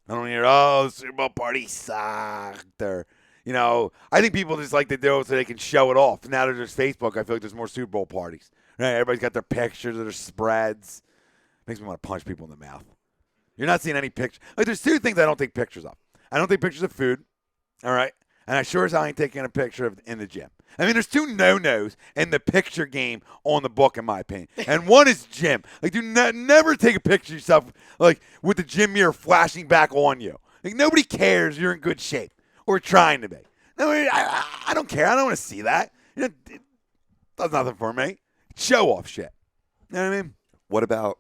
A: I don't hear the Super Bowl party sucked or. I think people just like to do it so they can show it off. Now that there's Facebook, I feel like there's more Super Bowl parties. Right? Everybody's got their pictures, their spreads. Makes me want to punch people in the mouth. You're not seeing any pictures. Like, there's 2 things I don't take pictures of. I don't take pictures of food, all right? And I sure as hell ain't taking a picture of in the gym. I mean, there's 2 no-nos in the picture game on the book, in my opinion. And one is gym. Like, never take a picture of yourself, like, with the gym mirror flashing back on you. Like, nobody cares you're in good shape. Or trying to be. No, I don't care. I don't want to see that. It does nothing for me. Show off shit. You know what I mean?
C: What about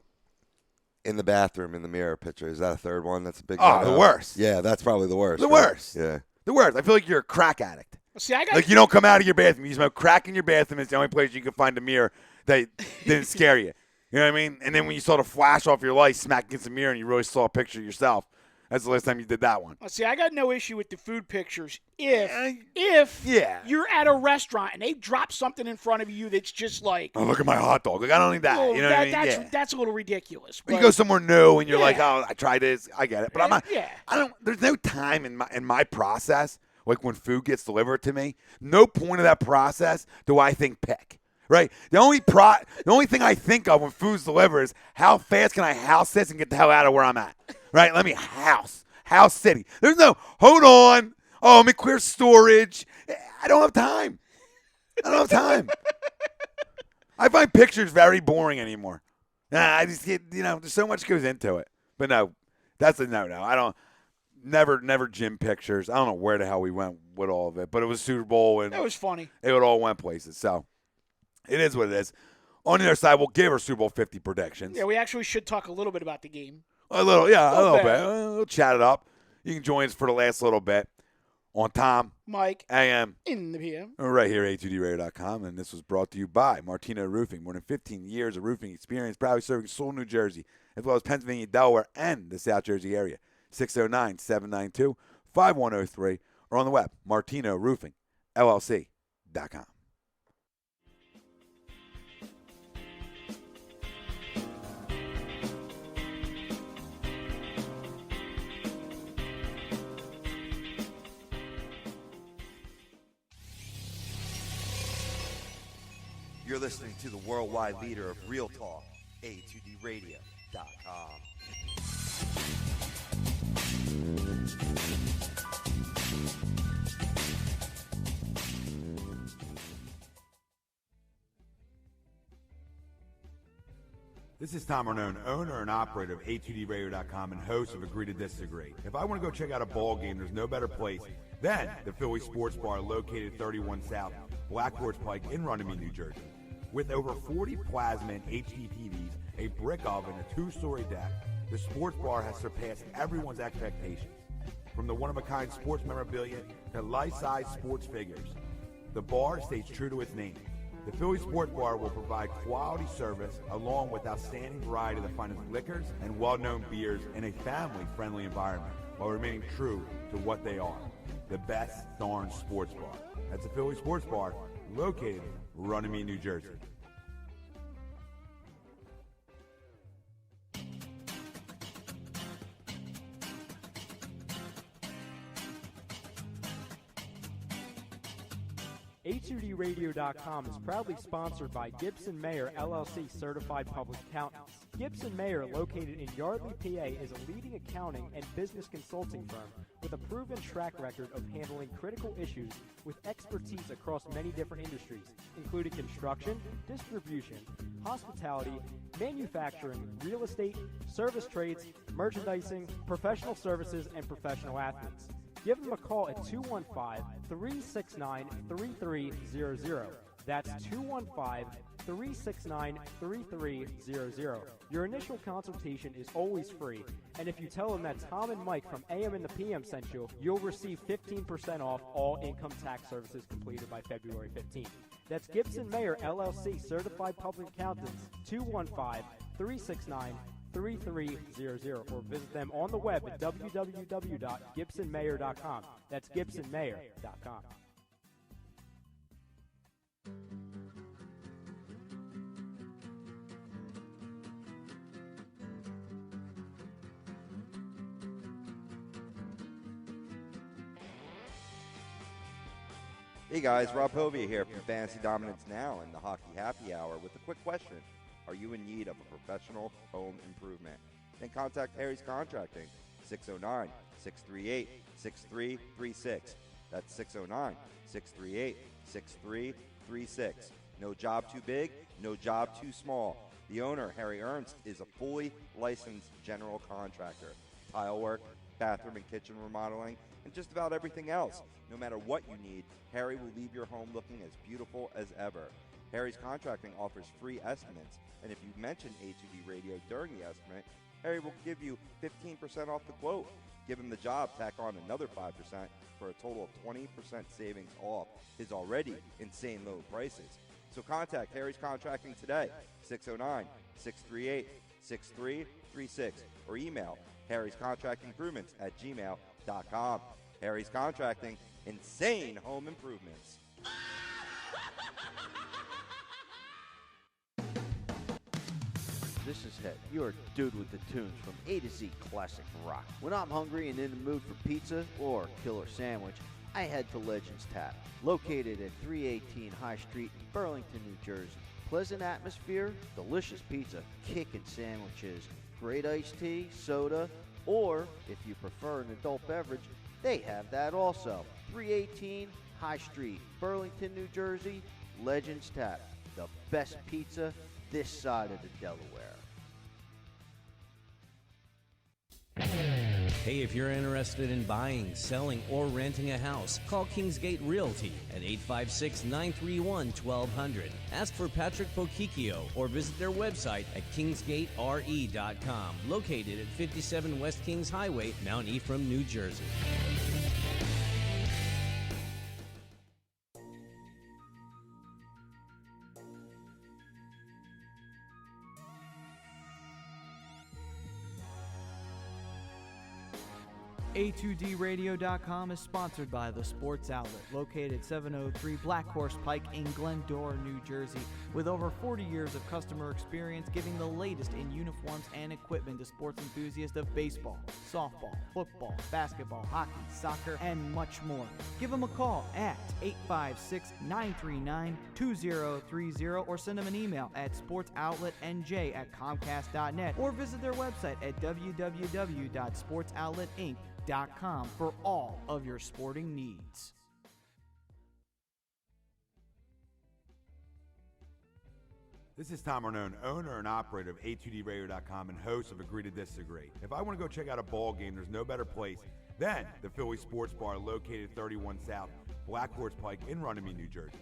C: in the bathroom in the mirror picture? Is that a third one? That's a big
A: Oh,
C: no-no?
A: the worst.
C: Yeah, that's probably the worst.
A: The
C: right?
A: worst.
C: Yeah.
A: The worst. I feel like you're a crack addict.
B: See, I got
A: Like you don't come out of your bathroom. You smoke crack in your bathroom. It's the only place you can find a mirror that didn't scare you. You know what I mean? And then when you saw the flash off your light smack against the mirror and you really saw a picture of yourself, that's the last time you did that one.
B: See, I got no issue with the food pictures if
A: Yeah.
B: you're at a restaurant and they drop something in front of you that's just like,
A: Oh, look at my hot dog. Like, I don't need that.
B: well,
A: You know what I mean? Yeah.
B: that's a little ridiculous.
A: You
B: but-
A: go somewhere new and you're
B: Yeah.
A: like, oh, I tried this. I get it. But I'm not.
B: Yeah.
A: I don't. There's no time in my process. Like when food gets delivered to me, no point of that process do I think pick. Right. The only thing I think of when food's delivered is how fast can I house this and get the hell out of where I'm at. Right. Let me house city. There's no hold on. Oh, let me clear storage. I don't have time. I find pictures very boring anymore. I just get, there's so much goes into it. But no, that's a no. I don't, never gym pictures. I don't know where the hell we went with all of it, but it was Super Bowl and
B: That was funny.
A: it all went places. So it is what it is. On the other side, we'll give our Super Bowl 50 predictions.
B: Yeah, we actually should talk a little bit about the game.
A: A little bit.
B: bit.
A: We'll chat it up. You can join us for the last little bit. on Tom,
B: Mike,
A: AM,
B: in the PM.
A: right here at a2dradio.com. And this was brought to you by Martino Roofing. More than 15 years of roofing experience, proudly serving Sewell, New Jersey, as well as Pennsylvania, Delaware, and the South Jersey area. 609-792-5103 or on the web, martinoroofingllc.com.
C: You're listening to the worldwide leader of Real Talk, A2DRadio.com.
A: This is Tom Arnone, owner and operator of A2DRadio.com and host of Agree to Disagree. If I want to go check out a ball game, there's no better place than the Philly Sports Bar located at 31 South Blackboard's Pike in Runnymede, New Jersey. With over 40 plasma and HD TVs, a brick oven, a 2-story deck, the sports bar has surpassed everyone's expectations. From the one-of-a-kind sports memorabilia to life-size sports figures, the bar stays true to its name. The Philly Sports Bar will provide quality service along with outstanding variety of the finest liquors and well-known beers in a family-friendly environment while remaining true to what they are, the best darn sports bar. That's the Philly Sports Bar, located in Runnymede, New Jersey.
H: A2DRadio.com is proudly sponsored by Gibson Mayer LLC Certified Public Accountants. Gibson Mayer, located in Yardley, PA, is a leading accounting and business consulting firm with a proven track record of handling critical issues with expertise across many different industries, including construction, distribution, hospitality, manufacturing, real estate, service trades, merchandising, professional services, and professional athletes. Give them a call at 215-369-3300. That's 215-369-3300. Your initial consultation is always free, and if you tell them that Tom and Mike from AM and the PM sent you, you'll receive 15% off all income tax services completed by February 15th. That's Gibson Mayer LLC Certified Public Accountants, 215-369-3300, or visit them on the web at www.gibsonmayer.com. That's gibsonmayer.com.
C: Hey guys, Rob Povia here from Fantasy Dominance Now and the Hockey Happy Hour with a quick question. Are you in need of a professional home improvement? Then contact Harry's Contracting, 609-638-6336. That's 609-638-6336. No job too big, no job too small. The owner, Harry Ernst, is a fully licensed general contractor. Tile work, bathroom and kitchen remodeling, and just about everything else. No matter what you need, Harry will leave your home looking as beautiful as ever. Harry's Contracting offers free estimates, and if you mention A2D Radio during the estimate, Harry will give you 15% off the quote. Give him the job, tack on another 5% for a total of 20% savings off his already insane low prices. So contact Harry's Contracting today, 609-638-6336, or email Harry's Contracting Improvements at gmail.com. Harry's Contracting, insane home improvements.
I: This is Head, your dude with the tunes from A to Z Classic Rock. When I'm hungry and in the mood for pizza or killer sandwich, I head to Legends Tap, located at 318 High Street in Burlington, New Jersey. Pleasant atmosphere, delicious pizza, kickin' sandwiches, great iced tea, soda, or if you prefer an adult beverage, they have that also. 318 High Street, Burlington, New Jersey, Legends Tap, the best pizza this side of the Delaware.
J: Hey, if you're interested in buying, selling, or renting a house, call Kingsgate Realty at 856-931-1200. Ask for Patrick Pokikio or visit their website at kingsgatere.com, located at 57 West Kings Highway, Mount Ephraim, New Jersey.
D: A2DRadio.com is sponsored by The Sports Outlet, located at 703 Black Horse Pike in Glendora, New Jersey, with over 40 years of customer experience giving the latest in uniforms and equipment to sports enthusiasts of baseball, softball, football, basketball, hockey, soccer, and much more. Give them a call at 856-939-2030 or send them an email at sportsoutletnj@comcast.net or visit their website at www.sportsoutletinc.com for all of your sporting needs.
A: This is Tom Arnone, owner and operator of A2DRadio.com and host of Agree to Disagree. If I want to go check out a ball game, there's no better place than the Philly Sports Bar located 31 South Black Horse Pike in Runnymede, New Jersey.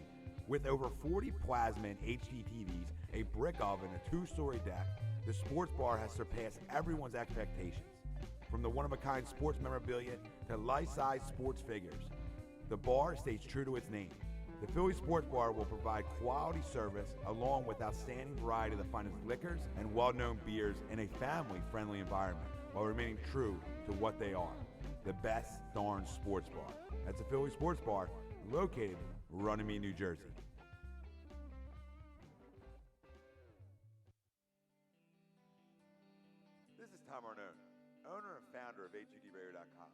A: With over 40 plasma and HD TVs, a brick oven, a 2-story deck, the Sports Bar has surpassed everyone's expectations. From the one-of-a-kind sports memorabilia to life-size sports figures, the bar stays true to its name. The Philly Sports Bar will provide quality service along with outstanding variety of the finest liquors and well-known beers in a family-friendly environment while remaining true to what they are, the best darn sports bar. That's the Philly Sports Bar located in Runnymede, New Jersey. This is Tom Arnone, owner and founder of A2DRadio.com.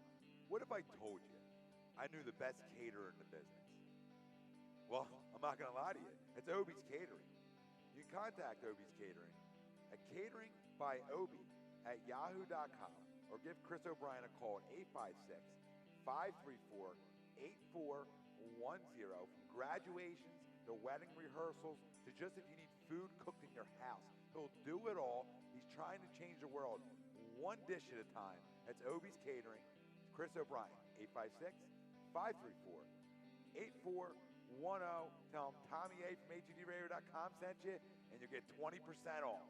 A: What if I told you I knew the best caterer in the business? Well, I'm not going to lie to you. It's Obie's Catering. You can contact Obie's Catering at cateringbyobie@yahoo.com or give Chris O'Brien a call at 856-534-8410. From graduations to wedding rehearsals to just if you need food cooked in your house, he'll do it all. He's trying to change the world one dish at a time. That's Obie's Catering. It's Chris O'Brien, 856-534-8410. Tell him Tommy A from A2DRadio.com sent you, and you'll get 20% off.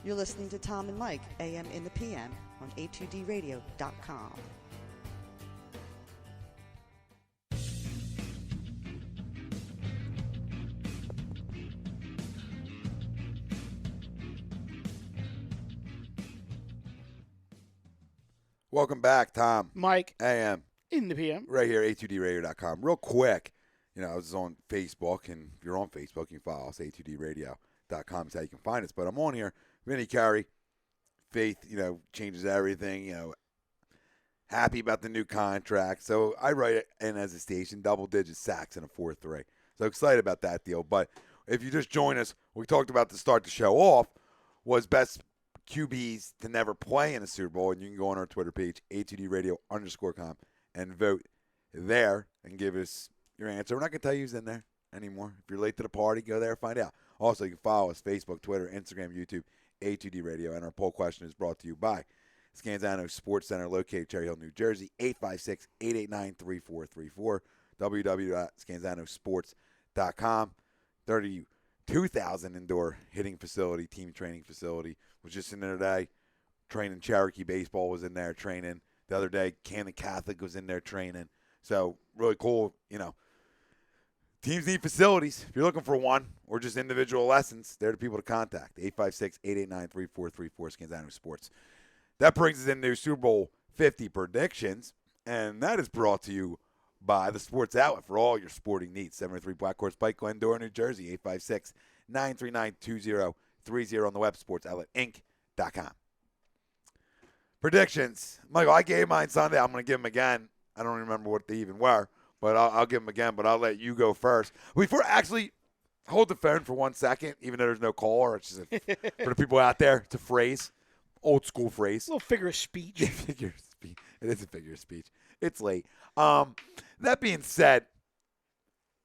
K: You're listening to Tom and Mike, AM in the PM, on A2DRadio.com.
A: Welcome back, Tom.
B: Mike.
A: AM.
B: In the PM.
A: Right here, A2DRadio.com. Real quick, I was on Facebook, and if you're on Facebook, you can follow us, A2DRadio.com is how you can find us. But I'm on here. Vinny Carey, Faith, changes everything, happy about the new contract. So I write it in as a station, double-digit sacks in a 4-3. So excited about that deal. But if you just join us, we talked about to start the show off was best QBs to never play in a Super Bowl. And you can go on our Twitter page, A2DRadio_com, and vote there and give us your answer. We're not going to tell you who's in there anymore. If you're late to the party, go there and find out. Also, you can follow us, Facebook, Twitter, Instagram, YouTube, A2D Radio. And our poll question is brought to you by Scanzano Sports Center, located Cherry Hill, New Jersey, 856-889-3434, www.scanzanosports.com. 32,000 indoor hitting facility, team training facility. Was just in there today. Training Cherokee baseball was in there training. The other day, Canton Catholic was in there training. So, really cool, Teams need facilities. If you're looking for one or just individual lessons, they're the people to contact. 856-889-3434, Scanzano Sports. That brings us into Super Bowl 50 predictions, and that is brought to you by the Sports Outlet for all your sporting needs. 703 Black Horse Pike, Glendora, New Jersey, 856-939-2030 on the web, sportsoutletinc.com. Predictions. Michael, I gave mine Sunday. I'm going to give them again. I don't remember what they even were. But I'll give them again, but I'll let you go first. Before, actually, hold the phone for 1 second, even though there's no caller. It's just for the people out there, it's a phrase, old school phrase.
B: A little figure of speech.
A: Figure of speech. It is a figure of speech. It's late. That being said,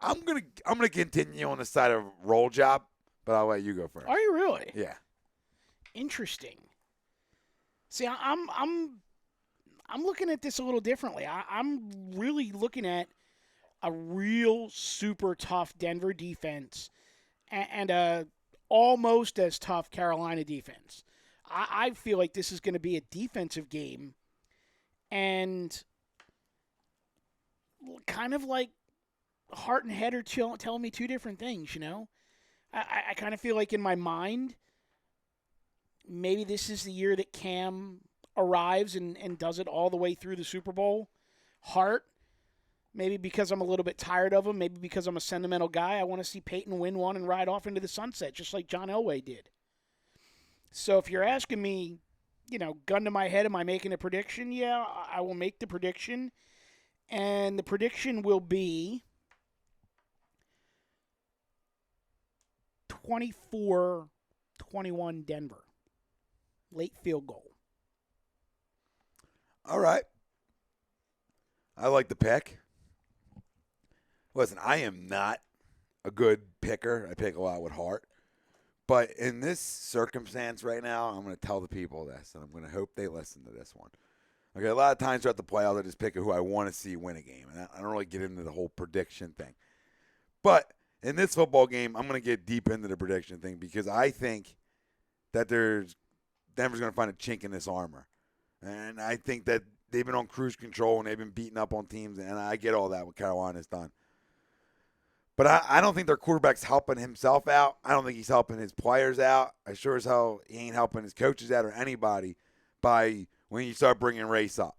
A: I'm gonna continue on the side of roll job, but I'll let you go first.
B: Are you really?
A: Yeah.
B: Interesting. See, I'm looking at this a little differently. I'm really looking at a real super tough Denver defense and a almost as tough Carolina defense. I feel like this is going to be a defensive game, and kind of like heart and head are telling me two different things, you know? I kind of feel like in my mind, maybe this is the year that Cam arrives and does it all the way through the Super Bowl. Heart, maybe because I'm a little bit tired of him, maybe because I'm a sentimental guy, I want to see Peyton win one and ride off into the sunset, just like John Elway did. So if you're asking me, you know, gun to my head, am I making a prediction? Yeah, I will make the prediction. And the prediction will be 24-21 Denver. Late field goal.
A: All right. I like the pick. Listen, I am not a good picker. I pick a lot with heart. But in this circumstance right now, I'm going to tell the people this, and I'm going to hope they listen to this one. Okay, a lot of times throughout the playoffs, I just pick who I want to see win a game. And I don't really get into the whole prediction thing. But in this football game, I'm going to get deep into the prediction thing because I think that Denver's going to find a chink in this armor. And I think that they've been on cruise control and they've been beating up on teams, and I get all that, what Carolina's done. But I don't think their quarterback's helping himself out. I don't think he's helping his players out. I sure as hell he ain't helping his coaches out or anybody by when you start bringing race up.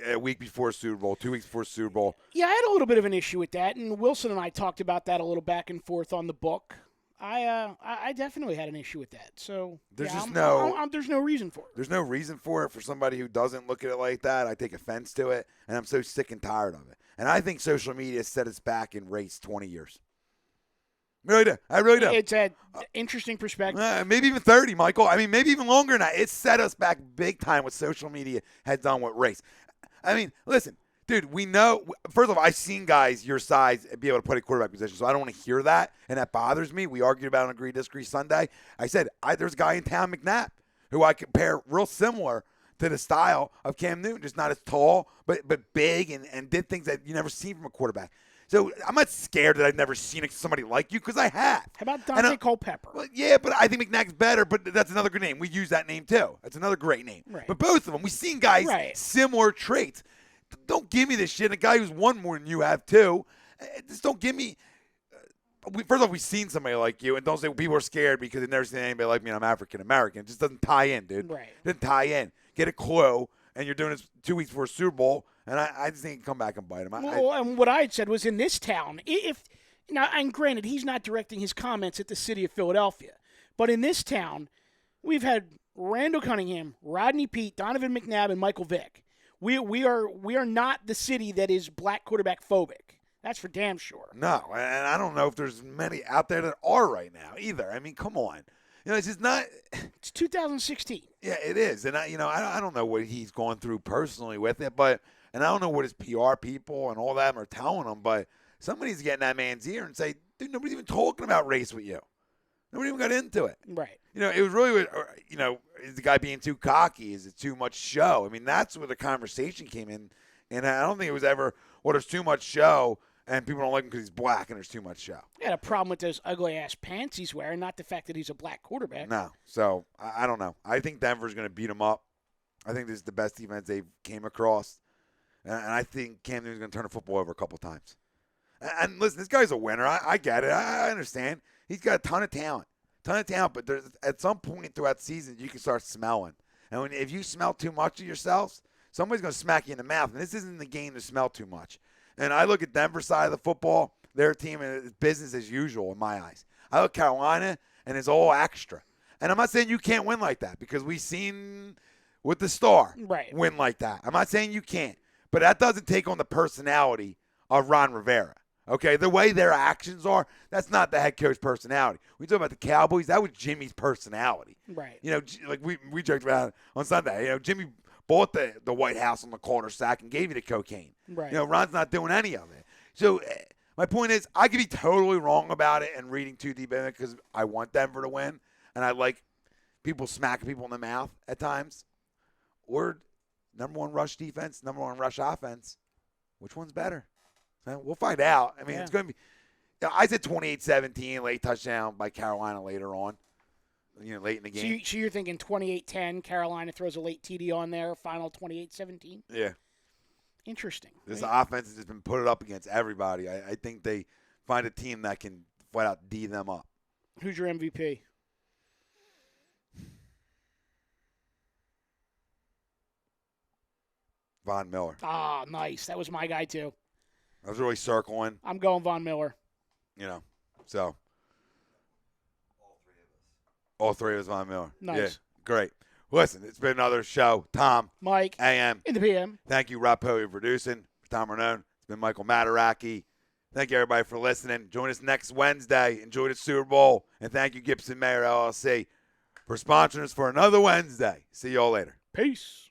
A: A week before Super Bowl, 2 weeks before Super Bowl.
B: Yeah, I had a little bit of an issue with that, and Wilson and I talked about that a little back and forth on the book. I definitely had an issue with that. So
A: there's
B: yeah,
A: there's
B: no reason for it.
A: There's no reason for it for somebody who doesn't look at it like that. I take offense to it, and I'm so sick and tired of it. And I think social media set us back in race 20 years. I really do.
B: It's an interesting perspective.
A: Maybe even 30, Michael. I mean, maybe even longer than that. It set us back big time what social media had done with race. I mean, listen, dude, we know. First of all, I've seen guys your size be able to play a quarterback position, so I don't want to hear that, and that bothers me. We argued about it on Agree Disagree Sunday. I said, there's a guy in town, McNabb, who I compare real similar to the style of Cam Newton, just not as tall, but big and did things that you never seen from a quarterback. So I'm not scared that I've never seen somebody like you because I have.
B: How about Dante Culpepper?
A: Well, yeah, but I think McNabb's better, but that's another good name. We use that name too. That's another great name.
B: Right.
A: But both of them, we've seen guys similar traits. Don't give me this shit. A guy who's won more than you have too. Just don't give me. First off, we've seen somebody like you, and don't say people are scared because they've never seen anybody like me and I'm African American. It just doesn't tie in, dude.
B: Right.
A: It doesn't tie in. Get a clue, and you're doing this 2 weeks before Super Bowl, and I just think come back and bite him.
B: Well, and what I had said was in this town, and granted, he's not directing his comments at the city of Philadelphia, but in this town, we've had Randall Cunningham, Rodney Peete, Donovan McNabb, and Michael Vick. We are not the city that is black quarterback phobic. That's for damn sure.
A: No, and I don't know if there's many out there that are right now either. I mean, come on. It's just not.
B: It's 2016.
A: Yeah, it is, and I don't know what he's going through personally with it, and I don't know what his PR people and all that are telling him, but somebody's getting that man's ear and say, dude, nobody's even talking about race with you. Nobody even got into it.
B: Right.
A: It was really, is the guy being too cocky? Is it too much show? I mean, that's where the conversation came in, and I don't think it was ever, there's too much show. And people don't like him because he's black and there's too much show.
B: I had a problem with those ugly-ass pants he's wearing, not the fact that he's a black quarterback.
A: No. So, I don't know. I think Denver's going to beat him up. I think this is the best defense they've came across. And I think Cam Newton's going to turn the football over a couple times. And listen, this guy's a winner. I get it. I understand. He's got a ton of talent. But there's, at some point throughout the season, you can start smelling. And if you smell too much of yourselves, somebody's going to smack you in the mouth. And this isn't the game to smell too much. And I look at Denver's side of the football, their team is business as usual in my eyes. I look at Carolina, and it's all extra. And I'm not saying you can't win like that because we've seen with the star win like that. I'm not saying you can't. But that doesn't take on the personality of Ron Rivera. Okay, the way their actions are, that's not the head coach personality. We talk about the Cowboys, that was Jimmy's personality.
B: Right.
A: Like we joked about it on Sunday. Jimmy bought the White House on the corner sack and gave you the cocaine.
B: Right.
A: Ron's not doing any of it. So my point is, I could be totally wrong about it and reading too deep in it because I want Denver to win, and I like people smacking people in the mouth at times. Or number one rush defense, number one rush offense. Which one's better? We'll find out. I mean, it's going to be. I said 28-17, late touchdown by Carolina later on. Late in the game.
B: So you're thinking 28-10, Carolina throws a late TD on there, final 28-17?
A: Yeah.
B: Interesting.
A: This offense has just been put up against everybody. I think they find a team that can flat out D them up.
B: Who's your MVP?
A: Von Miller.
B: Ah, nice. That was my guy, too.
A: I was really circling.
B: I'm going Von Miller.
A: So. All three of us Von Miller.
B: Nice.
A: Yeah, great. Listen, it's been another show. Tom.
B: Mike.
A: AM.
B: In the PM.
A: Thank you, Rob Poe, for producing. For Tom Renone. It's been Michael Mataraki. Thank you, everybody, for listening. Join us next Wednesday. Enjoy the Super Bowl. And thank you, Gibson Mayer LLC, for sponsoring us for another Wednesday. See you all later.
B: Peace.